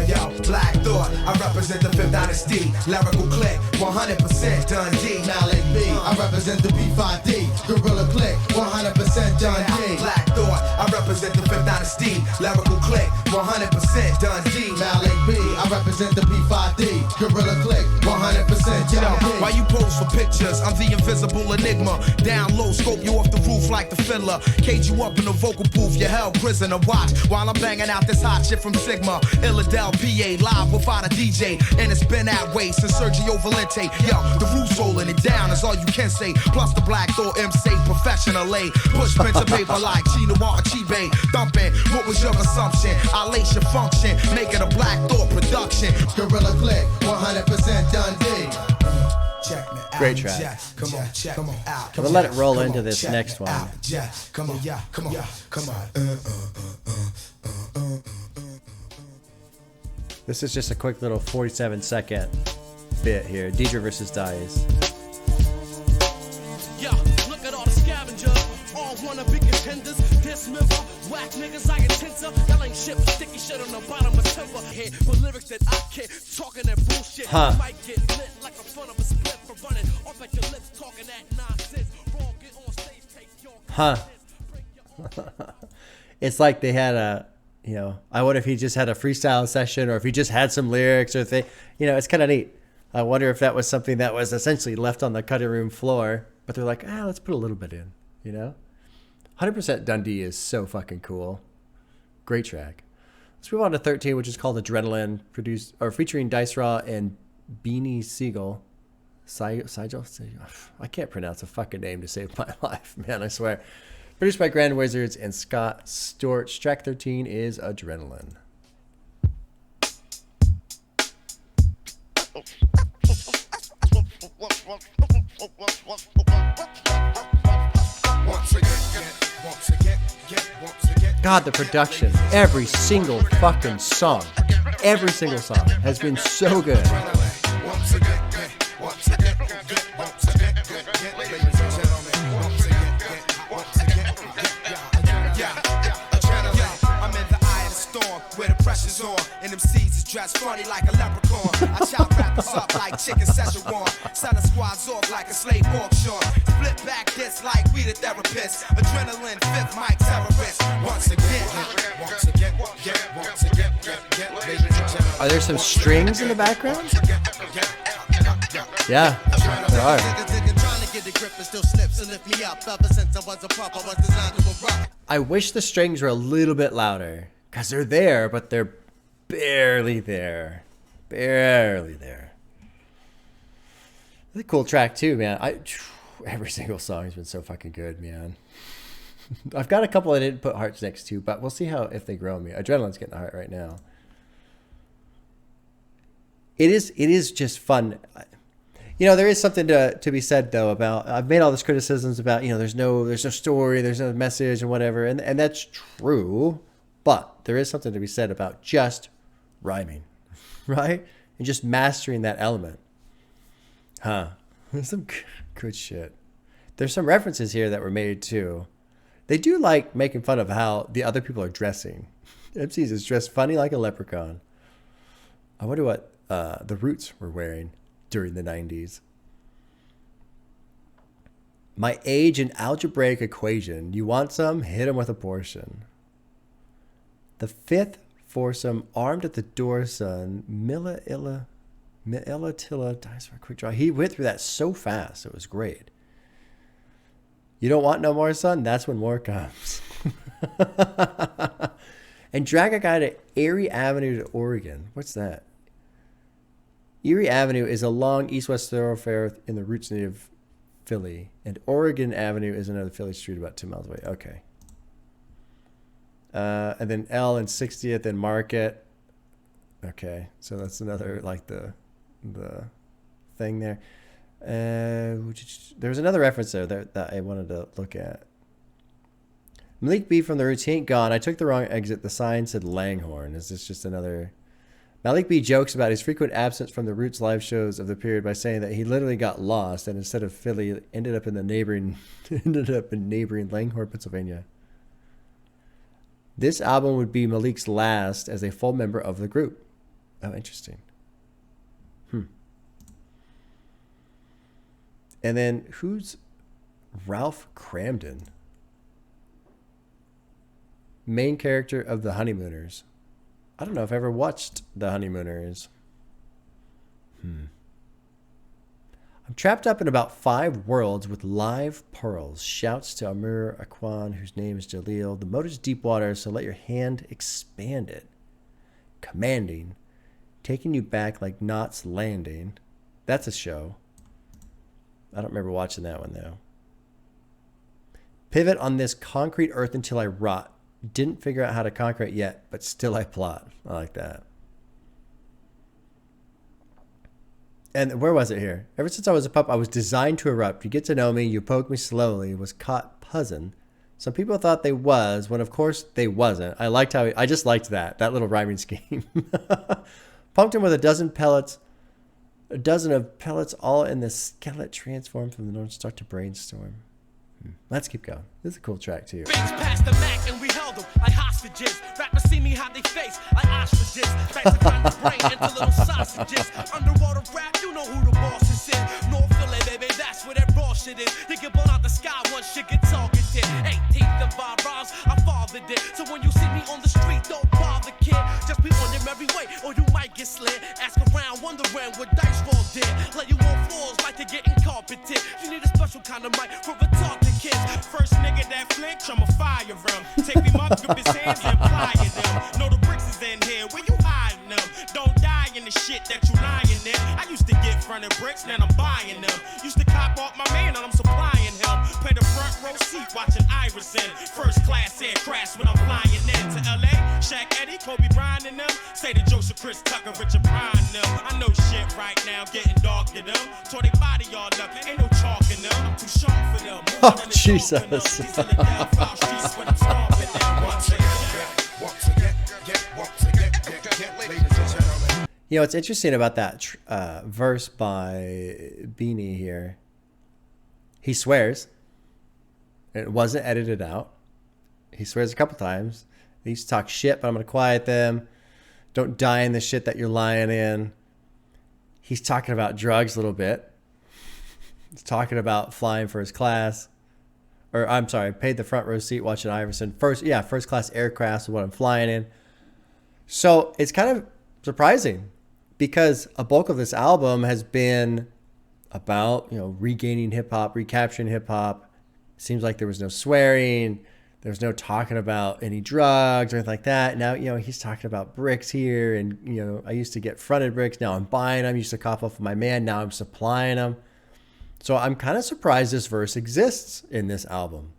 Yo, Black Thought, I represent the 5th Dynasty. Lyrical click, 100% Dundee. Malik B, I represent the B5D. Gorilla Click, 100% Dundee. Black Thought, I represent the 5th Dynasty. Lyrical click, 100% Dundee. Malik B, I represent the B5D. Gorilla Click, 100% Dundee. Why you pose for pictures? I'm the invisible enigma. Down low, scope you off the roof like the fiddler. Cage you up in the vocal booth, you held prisoner. Watch while I'm banging out this hot shit from Sigma. Illidale, PA, live without a DJ. And it's been that way since Sergio Valente. Yo, the roof's holding it down is all you can say. Plus the Black Thought MC professionally. Push pen to paper like Chino Archibe. Thumping, what was your assumption? I lace your function, make it a Black Thought production. Gorilla Click, 100% Dundee. Great track. Come on, check them out. I'm gonna let it roll into this next one. Come on, come on, come on. This is just a quick little 47-second bit here. Diedre versus Eyez. Yeah, look at all the scavengers. All wanna be contenders. Dismember, whack niggas I intend to. Y'all ain't shit but sticky shit on the bottom of timber. Here, but lyrics that I can't. Talking that bullshit. Might get lit like a front of a split for running. Off at your lips talking that nonsense. Wrong, get on stage, take your It's like they had a, I wonder if he just had a freestyle session or if he just had some lyrics or it's kind of neat. I wonder if that was something that was essentially left on the cutting room floor, but they're like, let's put a little bit in, 100% Dundee is so fucking cool. Great track. Let's move on to 13, which is called Adrenaline, featuring Dice Raw and Beanie Siegel. Sigel? I can't pronounce a fucking name to save my life, man, I swear. Produced by Grand Wizards and Scott Storch. Track 13 is Adrenaline. God, the production. Every single fucking song. Every single song has been so good. On, and them seeds is dressed funny like a leprechaun. I chop rappers up like chicken Szechuan. Set a squads off like a slave auction. Flip back this like we the therapists. Adrenaline, 5th mic terrorist. Once again. Are there some strings in the background? Yeah, there are. I wish the strings were a little bit louder. Because they're there, but they're barely there. Barely there. Really cool track too, man. Every single song has been so fucking good, man. I've got a couple I didn't put hearts next to, but we'll see if they grow on me. Adrenaline's getting a heart right now. It is just fun. You know, there is something to be said though about, I've made all these criticisms about, you know, there's no story, there's no message and whatever, and that's true, but there is something to be said about just rhyming, right? And just mastering that element. There's some good shit. There's some references here that were made too. They do like making fun of how the other people are dressing. MCs is dressed funny like a leprechaun. I wonder what the Roots were wearing during the 90s. My age and algebraic equation. You want some? Hit him with a portion. The fifth foursome, armed at the door, son. Milla Tilla dies for a quick draw. He went through that so fast. It was great. You don't want no more, son? That's when more comes. And drag a guy to Erie Avenue to Oregon. What's that? Erie Avenue is a long east-west thoroughfare in the Roots native Philly. And Oregon Avenue is another Philly street about 2 miles away. Okay. And then L and 60th and Market. Okay. So that's another, like, the thing there. There's another reference there that I wanted to look at. Malik B from the Roots, he ain't gone. I took the wrong exit. The sign said Langhorne. Is this just another... Malik B jokes about his frequent absence from the Roots live shows of the period by saying that he literally got lost and instead of Philly ended up in neighboring Langhorne, Pennsylvania. This album would be Malik's last as a full member of the group. Oh, interesting. And then who's Ralph Cramden? Main character of The Honeymooners. I don't know if I ever watched The Honeymooners. I'm trapped up in about 5 worlds with live pearls. Shouts to Amir Akwan, whose name is Jaleel. The motor's deep water, so let your hand expand it. Commanding. Taking you back like Knots Landing. That's a show. I don't remember watching that one, though. Pivot on this concrete earth until I rot. Didn't figure out how to conquer it yet, but still I plot. I like that. And where was it here? Ever since I was a pup, I was designed to erupt. You get to know me, you poke me slowly, was caught puzzing. Some people thought they was, when of course they wasn't. I just liked that little rhyming scheme. Pumped him with a dozen of pellets, all in the skeleton transformed from the North Star to brainstorm. Let's keep going. This is a cool track too. Bitch passed the Mac and we held them like hostages. Rappers see me how they face like ostriches. Back to grind the brain into little sausages. Underwater rap, you know who the boss is in. North Philly, baby, that's where that raw shit is. You get blown out the sky once shit get targeted. 18th of our rhymes, I fathered it. So when you see me on the street, don't bother, kid. Just be on your merry way or you might get slid. Ask around, wondering what dice roll did. Let you on floors like you're getting carpeted. You need a special kind of mic for retarded kids. First nigga that flinch, I'ma fire him. Take him up, grip his hands and plier them. Know the bricks is in here, where you hiding them? Don't die in the shit that you lying in. I used to get fronted bricks, now I'm buying them. Used to cop off my man and I'm supplying him. Play the front row seat watching Iverson. First class air crash when I'm flying in to LA. Shaq Eddie, Kobe Bryant and them. Say the jokes of Chris Tucker, Richard Pryor and them. I know shit right now, getting dark to them. Tore they body all up, ain't no chalk in them. I'm too sharp for them. Oh, Jesus. You know, what's interesting about that verse by Beanie here, he swears. It wasn't edited out. He swears a couple times. He used to talk shit, but I'm going to quiet them. Don't die in the shit that you're lying in. He's talking about drugs a little bit. He's talking about flying first class. Or, I'm sorry, paid the front row seat watching Iverson. First class aircraft is what I'm flying in. So it's kind of surprising because a bulk of this album has been about, you know, regaining hip hop, recapturing hip hop. Seems like there was no swearing. There was no talking about any drugs or anything like that. Now, you know, he's talking about bricks here. And, you know, I used to get fronted bricks. Now I'm buying them. I used to cop off of my man. Now I'm supplying them. So I'm kind of surprised this verse exists in this album.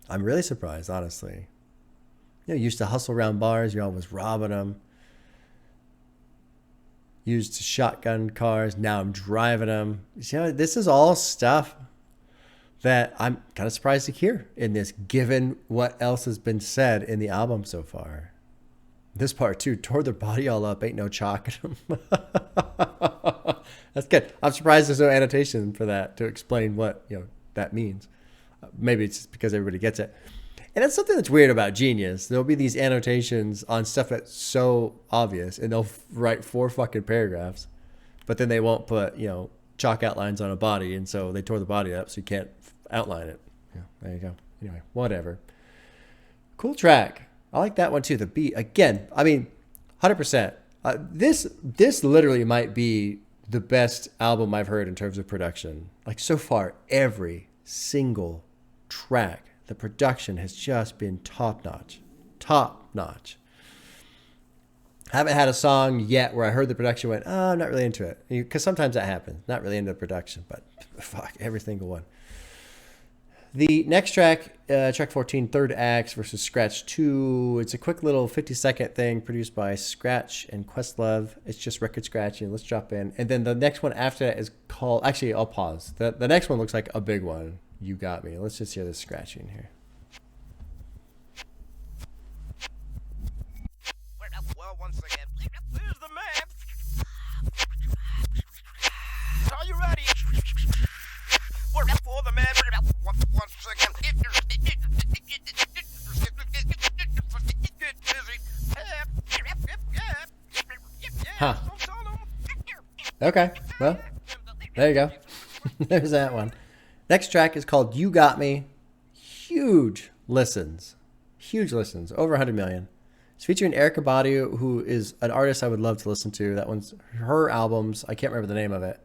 I'm really surprised, honestly. You know, you used to hustle around bars. You're always robbing them. used to shotgun cars. Now I'm driving them. You know, this is all stuff that I'm kind of surprised to hear in this, given what else has been said in the album so far. This part too, tore their body all up, ain't no chalk in them. That's good. I'm surprised there's no annotation for that to explain what, you know, that means. Maybe it's just because everybody gets it. And that's something that's weird about Genius. There'll be these annotations on stuff that's so obvious, and they'll write 4 fucking paragraphs, but then they won't put, you know, chalk outlines on a body, and so they tore the body up so you can't outline it. Yeah, there you go. Anyway, whatever. Cool track. I like that one too. The beat, again, I mean, 100%. This literally might be the best album I've heard in terms of production. Like, so far, every single track, the production has just been top notch. Top notch. Haven't had a song yet where I heard the production went, oh, I'm not really into it. Because sometimes that happens. Not really into the production, but fuck, every single one. The next track, track 14, Third Acts versus Scratch 2. It's a quick little 50-second thing produced by Scratch and Questlove. It's just record scratching. Let's drop in. And then the next one after that is called... Actually, I'll pause. The next one looks like a big one. You got me. Let's just hear this scratching here. Well, once again, here's the man. Are you ready? We're for the man. Once again. Huh. Okay. Well, there you go. There's that one. Next track is called You Got Me. Huge listens. Huge listens. Over 100 million. It's featuring Erykah Badu, who is an artist I would love to listen to. That one's her albums. I can't remember the name of it.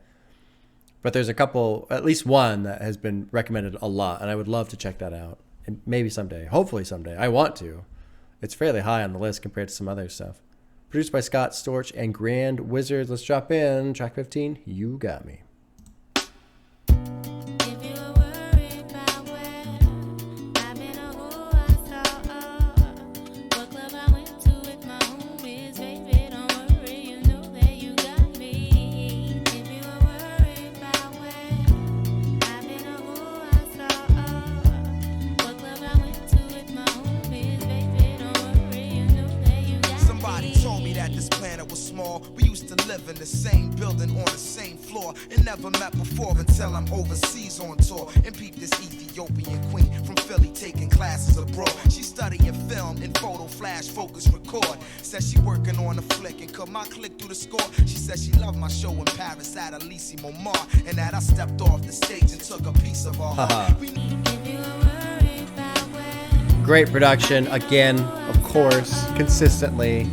But there's a couple, at least one that has been recommended a lot, and I would love to check that out. And maybe someday. Hopefully someday. I want to. It's fairly high on the list compared to some other stuff. Produced by Scott Storch and Grand Wizard. Let's drop in. Track 15, You Got Me. In the same building on the same floor and never met before until I'm overseas on tour and peep this Ethiopian queen from Philly taking classes abroad. She studying film and photo flash focus record. Says she working on a flick and cut my click through the score. She says she loved my show in Paris at Elysee Montmartre and that I stepped off the stage and took a piece of her heart. Great production again, of course, consistently.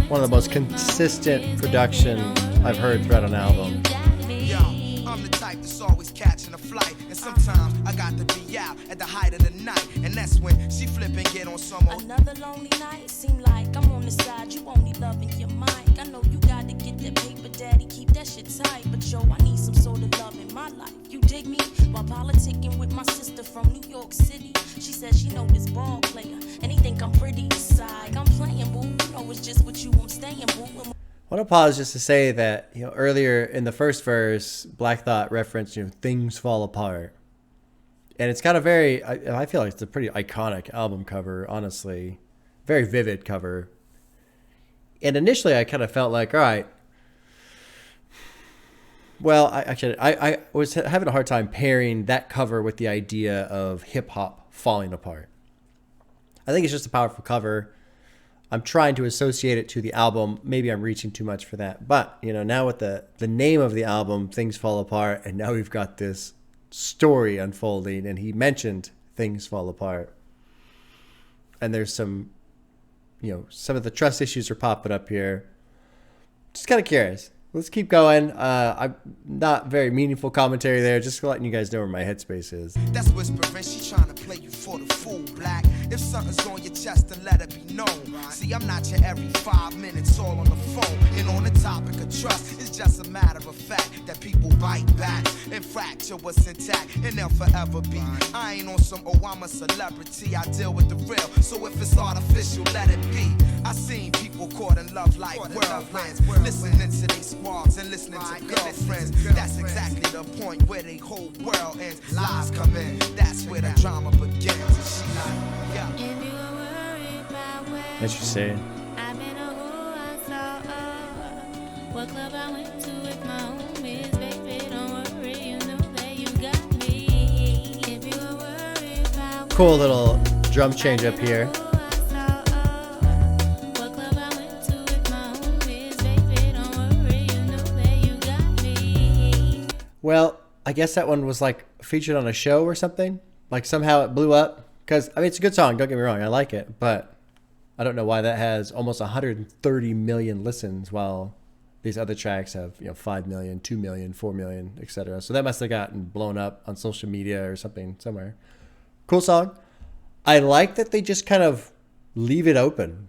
One of the most consistent production I've heard throughout an album. Yo, I'm the type that's always catching a flight, and sometimes I got to be out at the height of the night, and that's when she flip and get on some old. Another lonely night, seem like I'm on the side, you only loving your mic. I know you got to get that paper, daddy, keep that shit tight, but yo, I need some sort of love in my life. You dig me? While politicking with my sister from New York City, she said she know this ball player, and he think I'm pretty. Side, I'm playing, boo. You know it's just with you I'm staying, boo. I want to pause just to say that, you know, earlier in the first verse, Black Thought referenced, you know, things fall apart. And it's got a very, I feel like it's a pretty iconic album cover, honestly. Very vivid cover. And initially I kind of felt like, all right, well, I was having a hard time pairing that cover with the idea of hip hop falling apart. I think it's just a powerful cover. I'm trying to associate it to the album. Maybe I'm reaching too much for that. But, you know, now with the name of the album, Things Fall Apart, and now we've got this story unfolding, and he mentioned Things Fall Apart. And there's some, you know, some of the trust issues are popping up here. Just kind of curious. Let's keep going. I'm not very meaningful commentary there. Just letting you guys know where my headspace is. That's whispering. She trying to play you for the fool, Black. If something's on your chest, then let it be known. See, I'm not your every 5 minutes all on the phone. And on the topic of trust, it's just a matter of fact that people bite back and fracture what's intact, and they'll forever be. I ain't on some, I'm a celebrity. I deal with the real. So if it's artificial, let it be. I seen people couple caught in love like whirlwinds. Listening to these squabs and listening to girlfriends. That's exactly the point where the whole world ends. Lies come in, that's where the drama begins. She like, yeah. If you were worried about where What you saying? I've been or who I saw, what club I went to with my homies, baby, don't worry, you know that you got me. If you were worried about Cool little drum change up here. Well, I guess that one was like featured on a show or something. Like somehow it blew up. Because, I mean, it's a good song, don't get me wrong, I like it. But I don't know why that has almost 130 million listens while these other tracks have, 5 million, 2 million, 4 million, etc. So that must have gotten blown up on social media or something somewhere. Cool song. I like that they just kind of leave it open.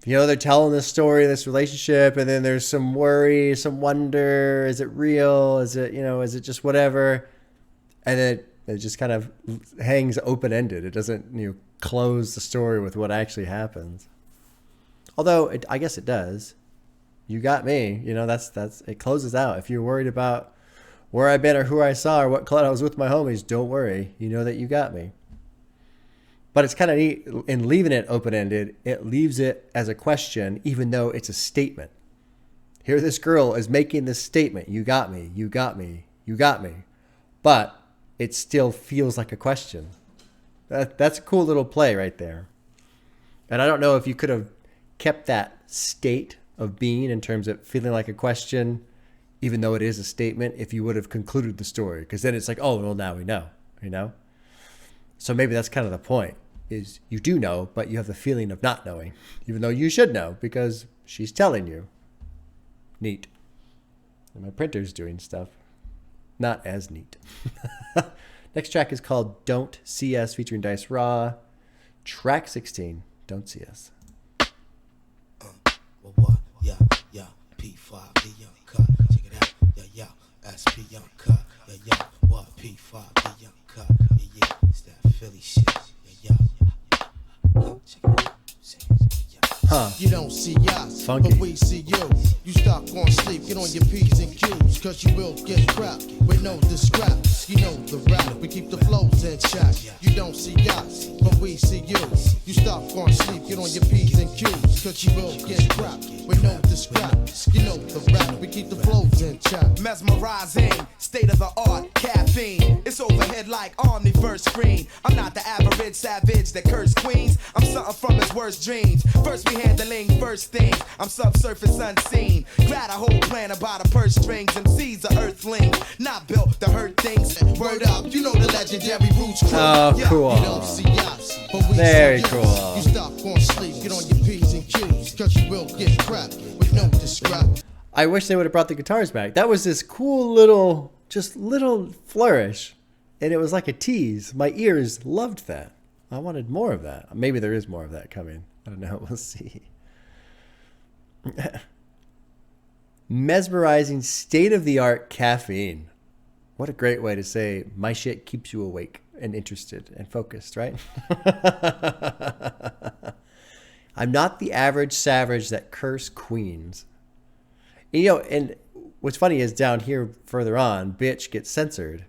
They're telling this story, this relationship, and then there's some worry, some wonder. Is it real? Is it, is it just whatever? And then it just kind of hangs open-ended. It doesn't, close the story with what actually happens. Although, I guess it does. You got me. That's it closes out. If you're worried about where I've been or who I saw or what club I was with my homies, don't worry. You know that you got me. But it's kind of neat in leaving it open-ended. It leaves it as a question, even though it's a statement. Here this girl is making this statement. You got me, you got me, you got me. But it still feels like a question. That's a cool little play right there. And I don't know if you could have kept that state of being in terms of feeling like a question, even though it is a statement, if you would have concluded the story. Because then it's like, oh, well, now we know, So maybe that's kind of the point, is you do know, but you have the feeling of not knowing, even though you should know because she's telling you. Neat. And my printer's doing stuff. Not as neat. Next track is called Don't See Us featuring Dice Raw. Track 16, Don't See Us. What? Yeah, P5, the young cut. Check it out. Yeah, SP young cut. Yeah, what? P5, the young cut. Yeah, it's that Philly shit. Yeah. Check it out. Huh. You don't see us, Funky. but we see you. You stop on sleep, get on your P's and Q's, cause you will get crap with no discreps. You know the rap, we keep the flows in check. You don't see us, but we see you. You stop on sleep, get on your P's and Q's, cause you will get crap with no discreps. You know the rap, we keep the flows in check. Mesmerizing, state of the art, caffeine. It's overhead like Omniverse screen. I'm not the average savage that curse queens. I'm something from his worst dreams. First we handling first things. I'm subsurface unseen. Glad a whole plan about a purse strings. MC's a earthling, not built to hurt things. Word up, you know the legendary roots crew. Oh, cool. You don't see us, but we Very see you. cool. You stop on sleep, get on your P's and Q's, cause you will get crap with no discrepancy. I wish they would have brought the guitars back. That was this cool little flourish. And it was like a tease. My ears loved that. I wanted more of that. Maybe there is more of that coming. I don't know. We'll see. Mesmerizing state-of-the-art caffeine. What a great way to say my shit keeps you awake and interested and focused, right? I'm not the average savage that curse queens. And what's funny is down here further on, bitch gets censored.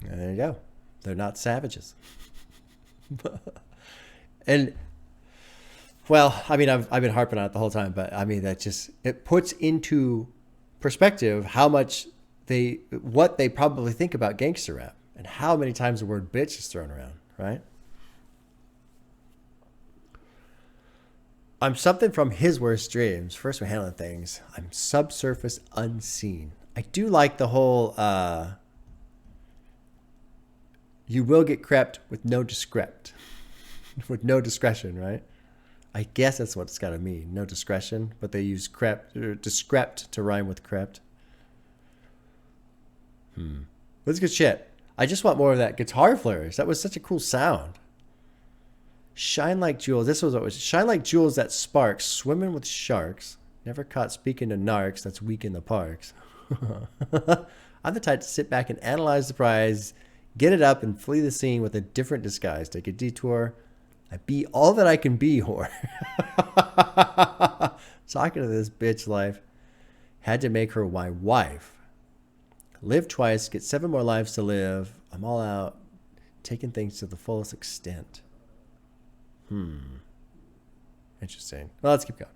And there you go. They're not savages. And, well, I mean, I've been harping on it the whole time, but I mean, it puts into perspective how much what they probably think about gangster rap and how many times the word bitch is thrown around, right? I'm something from his worst dreams. First, we're handling things. I'm subsurface unseen. I do like the whole, you will get crept with no discrept. With no discretion, right? I guess that's what it's got to mean. No discretion, but they use crept or discrept to rhyme with crept. That's good shit. I just want more of that guitar flourish. That was such a cool sound. Shine like jewels. This was what was shine like jewels that sparks. Swimming with sharks. Never caught speaking to narcs. That's weak in the parks. I'm the type to sit back and analyze the prize, get it up, and flee the scene with a different disguise. Take a detour. I be all that I can be, whore. Talking to this bitch life. Had to make her my wife. Live twice, get 7 more lives to live. I'm all out, taking things to the fullest extent. Interesting. Well, let's keep going.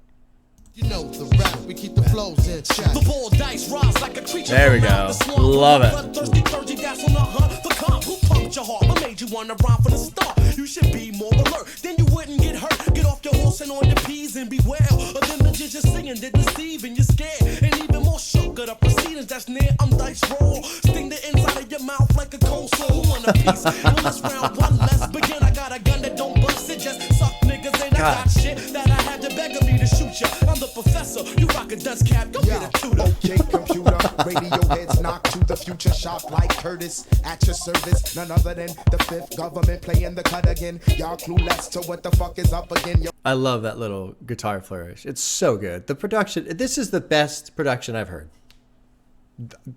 You know the rap, we keep the flows in check. The ball dice rise like a creature. There we go. Love it. Bloodthirsty clergy that's on the hunt for calm. Who pumped your heart? What made you wanna rhyme from the start? You should be more alert. Then you wouldn't get hurt. Get off your horse and on your P's and beware of them the just singing that deceive and you're scared. And even more shook at the proceedings that's near. I'm dice roll. Sting the inside of your mouth like a cold soul on a piece. And this round one less begin. I got a gun that don't bust it. Just suck niggas and I got shit that I had to beg of me to shoot ya. I'm the professor, you rock a dust cap, go get a tutor. Okay, computer, radio heads knock to the future, sharp like Curtis, at your service. None other than the fifth government playing the cut again. Y'all clueless to what the fuck is up again. I love that little guitar flourish. It's so good. The production, this is the best production I've heard.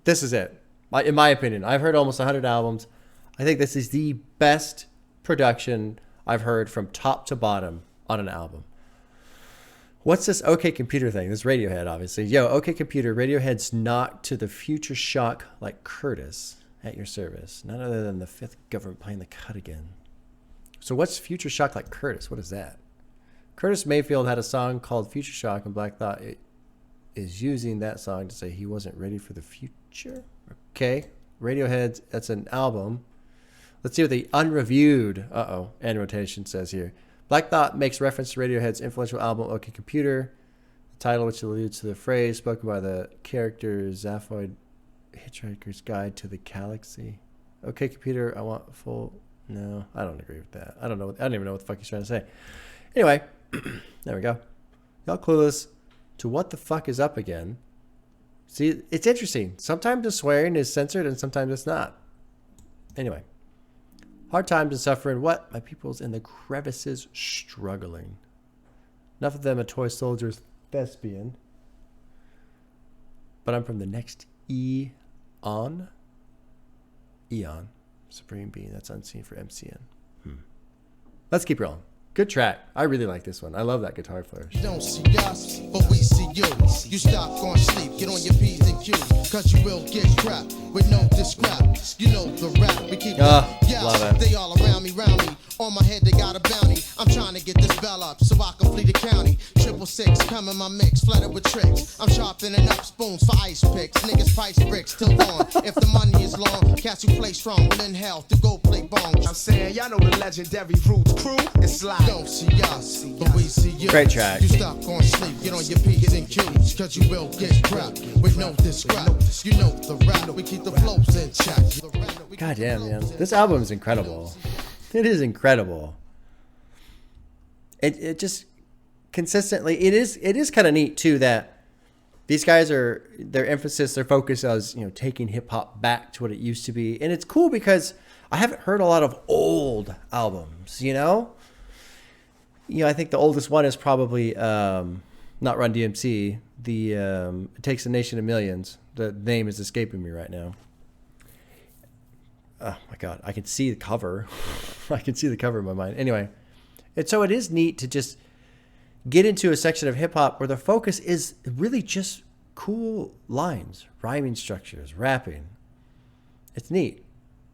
This is it. In my opinion, I've heard almost 100 albums. I think this is the best production I've heard from top to bottom on an album. What's this OK Computer thing? This Radiohead, obviously. Yo, OK Computer, Radiohead's knocked to the future shock like Curtis at your service. None other than the fifth government playing the cut again. So what's future shock like Curtis? What is that? Curtis Mayfield had a song called Future Shock, and Black Thought is using that song to say he wasn't ready for the future. Okay. Radiohead, that's an album. Let's see what the unreviewed, end rotation says here. Black Thought makes reference to Radiohead's influential album OK Computer, the title which alludes to the phrase spoken by the character Zaphoid Hitchhiker's Guide to the Galaxy. OK Computer, I want full... No, I don't agree with that. I don't even know what the fuck he's trying to say. Anyway, there we go. Y'all clueless to what the fuck is up again. See, it's interesting. Sometimes the swearing is censored and sometimes it's not. Anyway. Hard times and suffering. What? My people's in the crevices struggling. Enough of them a toy soldier's thespian. But I'm from the next eon. Eon. Supreme being that's unseen for MCN. Let's keep rolling. Good track. I really like this one. I love that guitar flourish. You don't see us, but we see you. You stop going sleep, get on your P's and Q's, cause you will get scrapped with no discrap. You know the rap, we keep love it. They all around me. On my head they got a bounty. I'm trying to get this bell up so I can flee the county. 666 come in my mix, flooded with tricks. I'm sharpening up spoons for ice picks. Niggas price bricks till dawn. If the money is long, cats who play strong will in hell to go play bongs. I'm saying, y'all know the legendary Roots crew. It's live. Don't see us, but we see you. Great track. You stop going sleep, get on your P's and Q's, cause you will get trapped with no discrap. You know the rap, we keep the flows in check. God damn, man. This album is incredible. It is incredible. It just consistently, it is kind of neat too that these guys are, their emphasis, their focus is, taking hip hop back to what it used to be. And it's cool because I haven't heard a lot of old albums, I think the oldest one is probably not Run DMC. It Takes a Nation of Millions. The name is escaping me right now. Oh my God, I can see the cover. I can see the cover in my mind. Anyway, and so it is neat to just get into a section of hip hop where the focus is really just cool lines, rhyming structures, rapping. It's neat.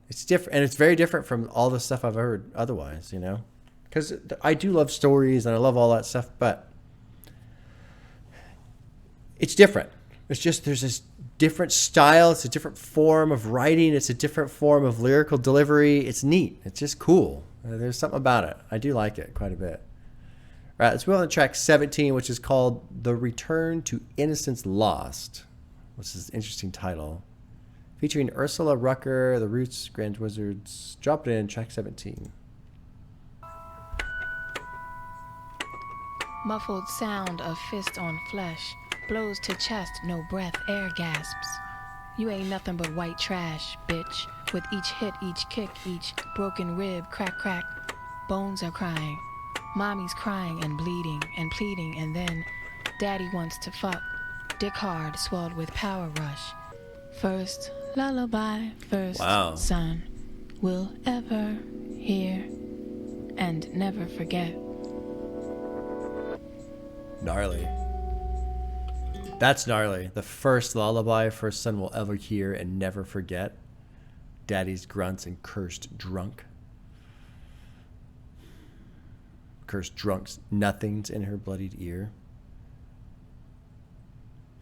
It's different, and it's very different from all the stuff I've heard otherwise, because I do love stories and I love all that stuff, but it's different. It's just, there's this different style. It's a different form of writing. It's a different form of lyrical delivery. It's neat. It's just cool. There's something about it. I do like it quite a bit. All right, let's move on to track 17, which is called The Return to Innocence Lost, which is an interesting title. Featuring Ursula Rucker, The Roots, Grand Wizards. Drop it in, track 17. Muffled sound of fist on flesh. Blows to chest, no breath, air gasps. You ain't nothing but white trash, bitch. With each hit, each kick, each broken rib, crack, crack. Bones are crying. Mommy's crying and bleeding and pleading, and then daddy wants to fuck. Dick hard, swelled with power rush. First lullaby, first son will ever hear. and never forget. Gnarly. That's gnarly. The first lullaby first son will ever hear and never forget. Daddy's grunts and cursed drunk. Cursed drunks, nothing's in her bloodied ear.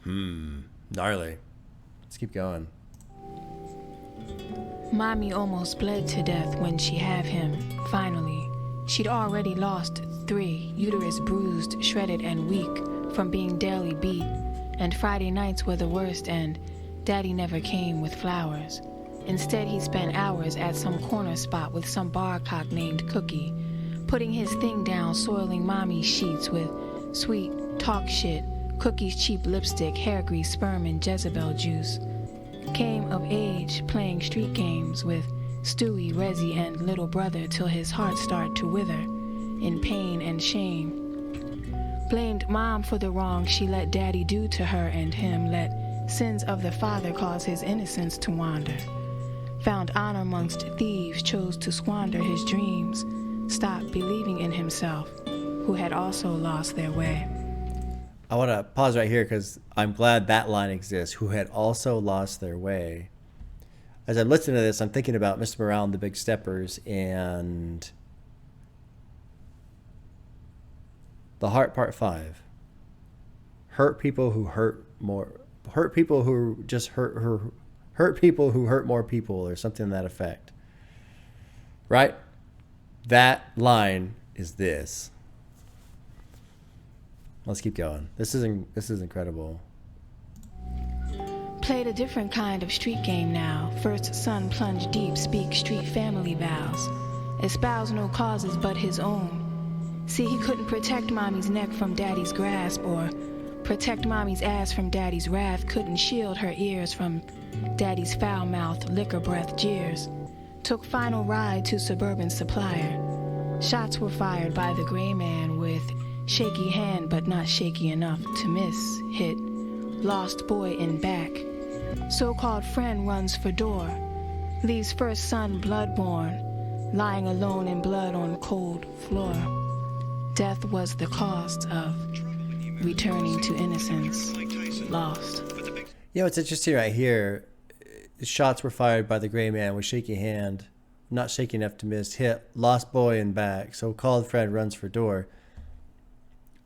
Gnarly. Let's keep going. Mommy almost bled to death when she had him, finally. She'd already lost 3, uterus bruised, shredded, and weak from being daily beat. And Friday nights were the worst, and Daddy never came with flowers. Instead, he spent hours at some corner spot with some bar cock named Cookie, putting his thing down, soiling Mommy's sheets with sweet talk shit, Cookie's cheap lipstick, hair grease, sperm, and Jezebel juice. Came of age playing street games with Stewie, Rezzy, and little brother till his heart started to wither in pain and shame. Blamed Mom for the wrong she let Daddy do to her and him, let sins of the father cause his innocence to wander. Found honor amongst thieves, chose to squander his dreams, stopped believing in himself, who had also lost their way. I want to pause right here because I'm glad that line exists, who had also lost their way. As I'm listening to this, I'm thinking about Mr. Morale and the Big Steppers and The Heart Part 5. Hurt people who hurt more. Hurt people who just hurt people who hurt more people, or something to that effect. Right? That line is this. Let's keep going. This is incredible. Played a different kind of street game now. First son plunge deep, speak street family vows. Espouse no causes but his own. See, he couldn't protect Mommy's neck from Daddy's grasp, or protect Mommy's ass from Daddy's wrath. Couldn't shield her ears from Daddy's foul-mouthed, liquor breath jeers. Took final ride to suburban supplier. Shots were fired by the gray man with shaky hand, but not shaky enough to miss. Hit. Lost boy in back. So-called friend runs for door. Leaves first son bloodborne, lying alone in blood on cold floor. Death was the cost of returning to innocence. Lost. You know, it's interesting right here. Shots were fired by the gray man with shaky hand, not shaky enough to miss. Hit. Lost boy in back. So-called friend runs for door.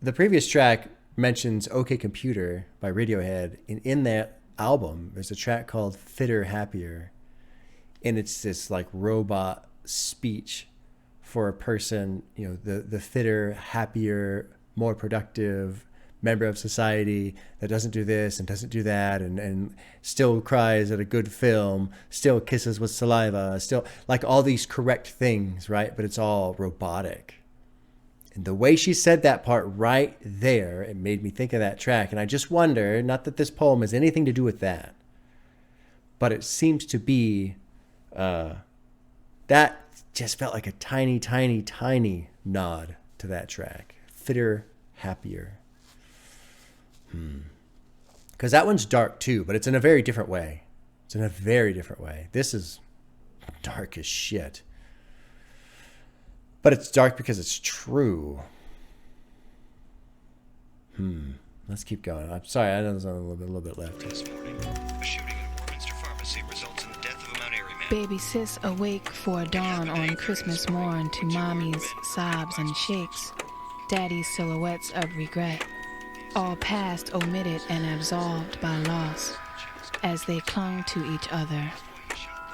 The previous track mentions OK Computer by Radiohead, and in that album there's a track called Fitter Happier, and it's this like robot speech for a person, you know, the fitter, happier, more productive member of society that doesn't do this and doesn't do that, and still cries at a good film, still kisses with saliva, still like all these correct things, right? But it's all robotic. And the way she said that part right there, it made me think of that track. And I just wonder, not that this poem has anything to do with that, but it seems to be, that just felt like a tiny, tiny, tiny nod to that track. Fitter, happier. Because that one's dark too, but it's in a very different way. It's in a very different way. This is dark as shit. But it's dark because it's true. Let's keep going. I'm sorry, I know there's only a little bit left. This morning, a shooting in a Warminster pharmacy results in the death of a Mount Airy man. Baby sis awake for dawn on Christmas morn to Mommy's sobs and shakes, Daddy's silhouettes of regret, all past, omitted, and absolved by loss, as they clung to each other,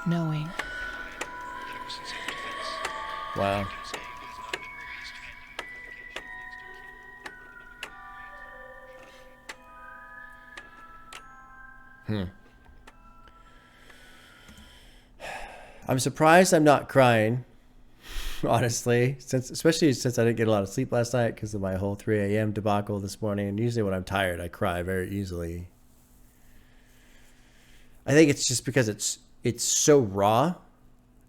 knowing. Wow. I'm surprised I'm not crying, honestly, especially since I didn't get a lot of sleep last night because of my whole 3 a.m. debacle this morning. And usually when I'm tired, I cry very easily. I think it's just because it's so raw.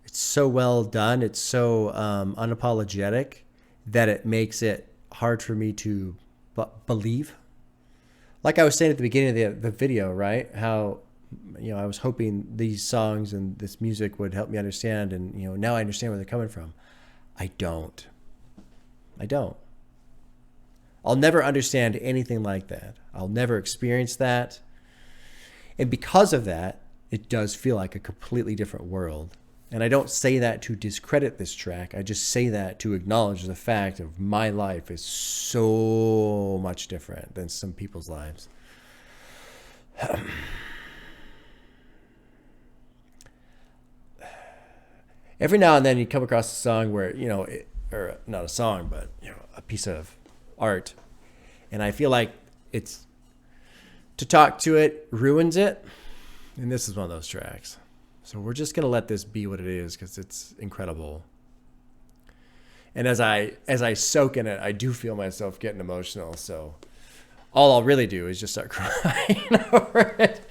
It's so well done. It's so unapologetic that it makes it hard for me to believe. Like I was saying at the beginning of the video, right? How, you know, I was hoping these songs and this music would help me understand, and, you know, now I understand where they're coming from. I don't. I don't. I'll never understand anything like that. I'll never experience that. And because of that, it does feel like a completely different world. And I don't say that to discredit this track. I just say that to acknowledge the fact of my life is so much different than some people's lives. Every now and then you come across a song where, you know, or not a song, but, you know, a piece of art. And I feel like it's, to talk to it ruins it. And this is one of those tracks. So we're just going to let this be what it is because it's incredible. And as I soak in it, I do feel myself getting emotional. So all I'll really do is just start crying over it.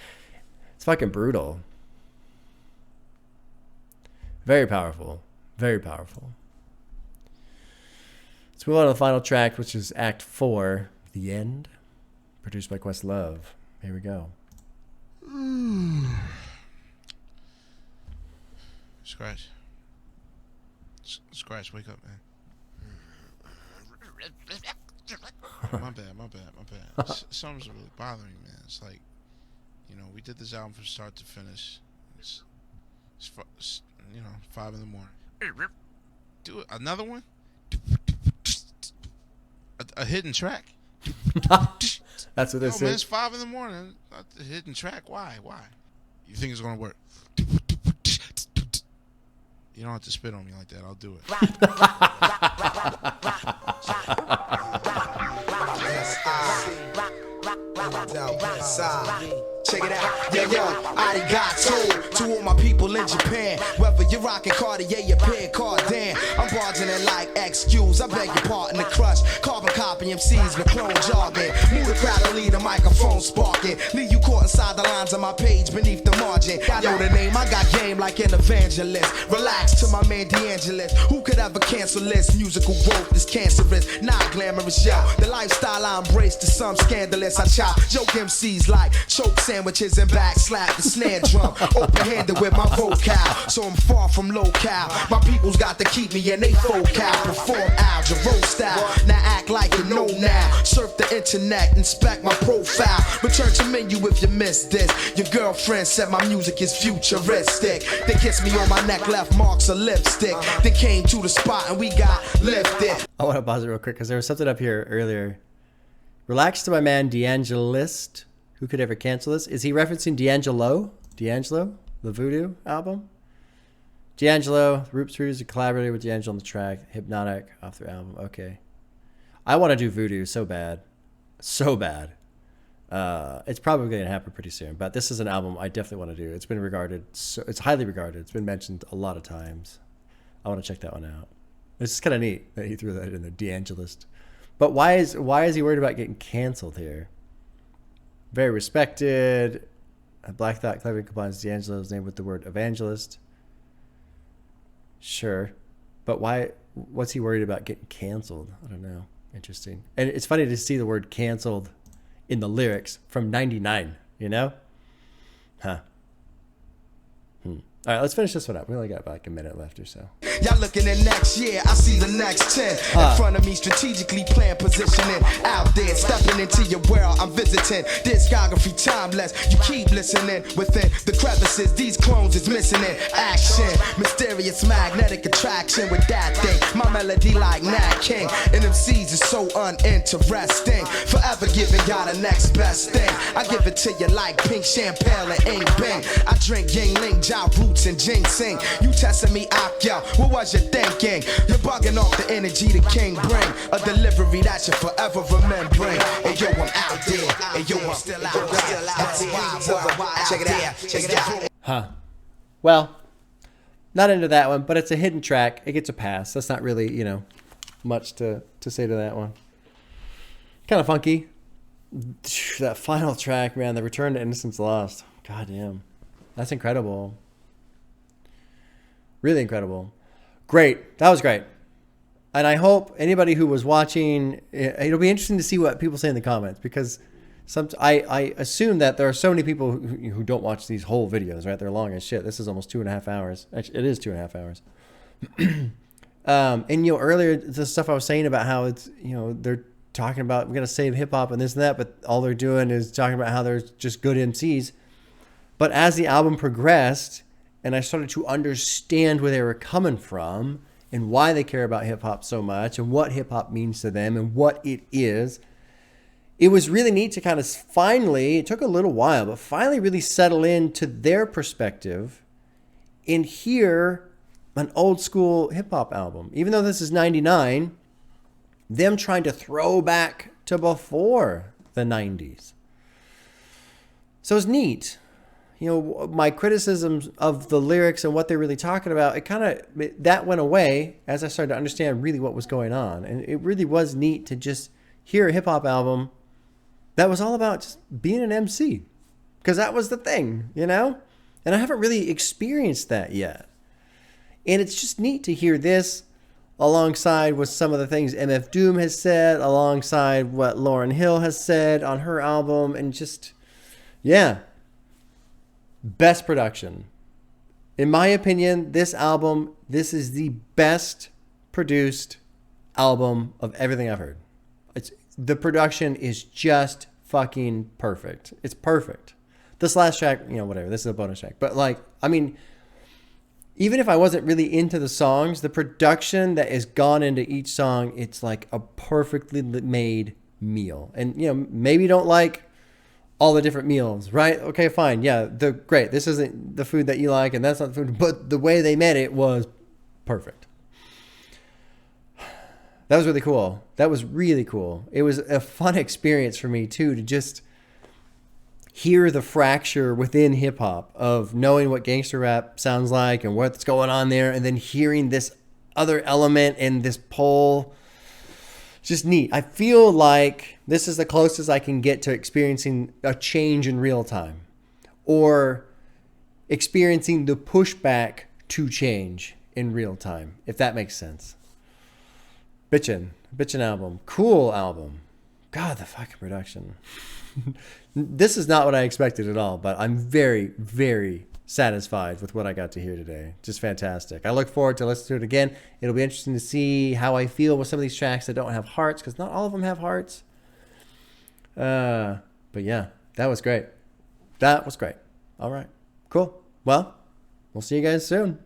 It's fucking brutal. Very powerful. Very powerful. Let's move on to the final track, which is Act 4, The End, produced by Questlove. Here we go. Scratch. Scratch, wake up, man. My bad. Something's really bothering me, man. It's like, you know, we did this album from start to finish. It's you know, 5 in the morning. Do it. Another one? A hidden track? That's what this man, is. it's 5 in the morning. A hidden track? Why? You think it's going to work? You don't have to spit on me like that. I'll do it. Check it out, yo, I got to all my people in Japan. Whether you're rocking Cartier, your pen Cardan, I'm barging in like excuse. I beg your pardon, the crush. Carbon copy MCs with clone jargon. Move the crowd and leave the microphone sparking. Leave you caught inside the lines of my page beneath the margin. I know the name, I got game like an evangelist. Relax to my man D'Angelis. Who could ever cancel this? Musical growth is cancerous, not glamorous, yo. The lifestyle I embrace to some scandalous. I chop joke MCs like choke sandwiches and back slap the snare drum. Open-handed with my vocal, so I'm far from low-cal. My people's got to keep me in they focal. Perform algebra style. Now act like you know now. Surf the internet, inspect my profile. Return to menu if you missed this. Your girlfriend said my music is futuristic. They kissed me on my neck, left marks of lipstick. They came to the spot and we got lifted. I want to pause it real quick because there was something up here earlier. Relax to my man D'Angelist. Who could ever cancel this? Is he referencing D'Angelo? D'Angelo? The VooDoo album? D'Angelo, Roots Roots, collaborated with D'Angelo on the track. Hypnotic off their album. Okay. I want to do VooDoo so bad. So bad. It's probably going to happen pretty soon. But this is an album I definitely want to do. It's been regarded. It's highly regarded. It's been mentioned a lot of times. I want to check that one out. It's just kind of neat that he threw that in there. D'Angelist. But why is he worried about getting canceled here? Very respected. Black Thought cleverly combines D'Angelo's name with the word evangelist. Sure. But why? What's he worried about getting canceled? I don't know. Interesting. And it's funny to see the word canceled in the lyrics from 99, you know? Huh. All right, let's finish this one up. We only got like a minute left or so. Y'all looking at next year, I see the next 10 in front of me, strategically plan positioning. Out there, stepping into your world, I'm visiting. Discography timeless, you keep listening. Within the crevices, these clones is missing in action. Mysterious magnetic attraction with that thing. My melody like Nat King. And MCs is so uninteresting. Forever giving y'all the next best thing. I give it to you like pink champagne and ink bang. I drink Yingling, Ja Roots and ginseng. You testing me out, yo. What was you thinking? You're bugging off the energy the king bring. A delivery that you forever remembering. Hey yo, I'm out there. Hey yo, I'm still out there. Check it out. Huh. Well, not into that one, but it's a hidden track. It gets a pass. That's not really, you know, much to say to that one. Kind of funky. That final track, man, the Return to Innocence Lost. God damn. That's incredible. Really incredible. Great. That was great. And I hope anybody who was watching, it'll be interesting to see what people say in the comments, because I assume that there are so many people who don't watch these whole videos, right? They're long as shit. This is almost 2.5 hours. Actually, it is 2.5 hours. And, you know, earlier, the stuff I was saying about how it's, you know, they're talking about, we're going to save hip hop and this and that, but all they're doing is talking about how they're just good MCs. But as the album progressed and I started to understand where they were coming from and why they care about hip hop so much and what hip hop means to them and what it is, it was really neat to kind of finally, it took a little while, but finally really settle into their perspective and hear an old school hip hop album. Even though this is 99, them trying to throw back to before the 90s. So it's neat. You know, my criticisms of the lyrics and what they're really talking about, that went away as I started to understand really what was going on. And it really was neat to just hear a hip hop album that was all about just being an MC. Because that was the thing, you know? And I haven't really experienced that yet. And it's just neat to hear this alongside with some of the things MF Doom has said, alongside what Lauryn Hill has said on her album, and just, yeah. Best production. In my opinion, this is the best produced album of everything I've heard. The production is just fucking perfect. It's perfect. This last track, you know, whatever, this is a bonus track. But like, I mean, even if I wasn't really into the songs, the production that has gone into each song, it's like a perfectly made meal. And, you know, maybe you don't like all the different meals, right? Okay, fine. Yeah, great. This isn't the food that you like, and that's not the food. But the way they made it was perfect. That was really cool. That was really cool. It was a fun experience for me, too, to just hear the fracture within hip-hop of knowing what gangster rap sounds like and what's going on there, and then hearing this other element and this pole. Just neat. I feel like this is the closest I can get to experiencing a change in real time or experiencing the pushback to change in real time, if that makes sense. Bitchin' album. Cool album. God, the fucking production. This is not what I expected at all, but I'm very, very satisfied with what I got to hear today. Just fantastic. I look forward to listening to it again. It'll be interesting to see how I feel with some of these tracks that don't have hearts, because not all of them have hearts. But yeah, that was great. That was great. All right, cool. Well, we'll see you guys soon.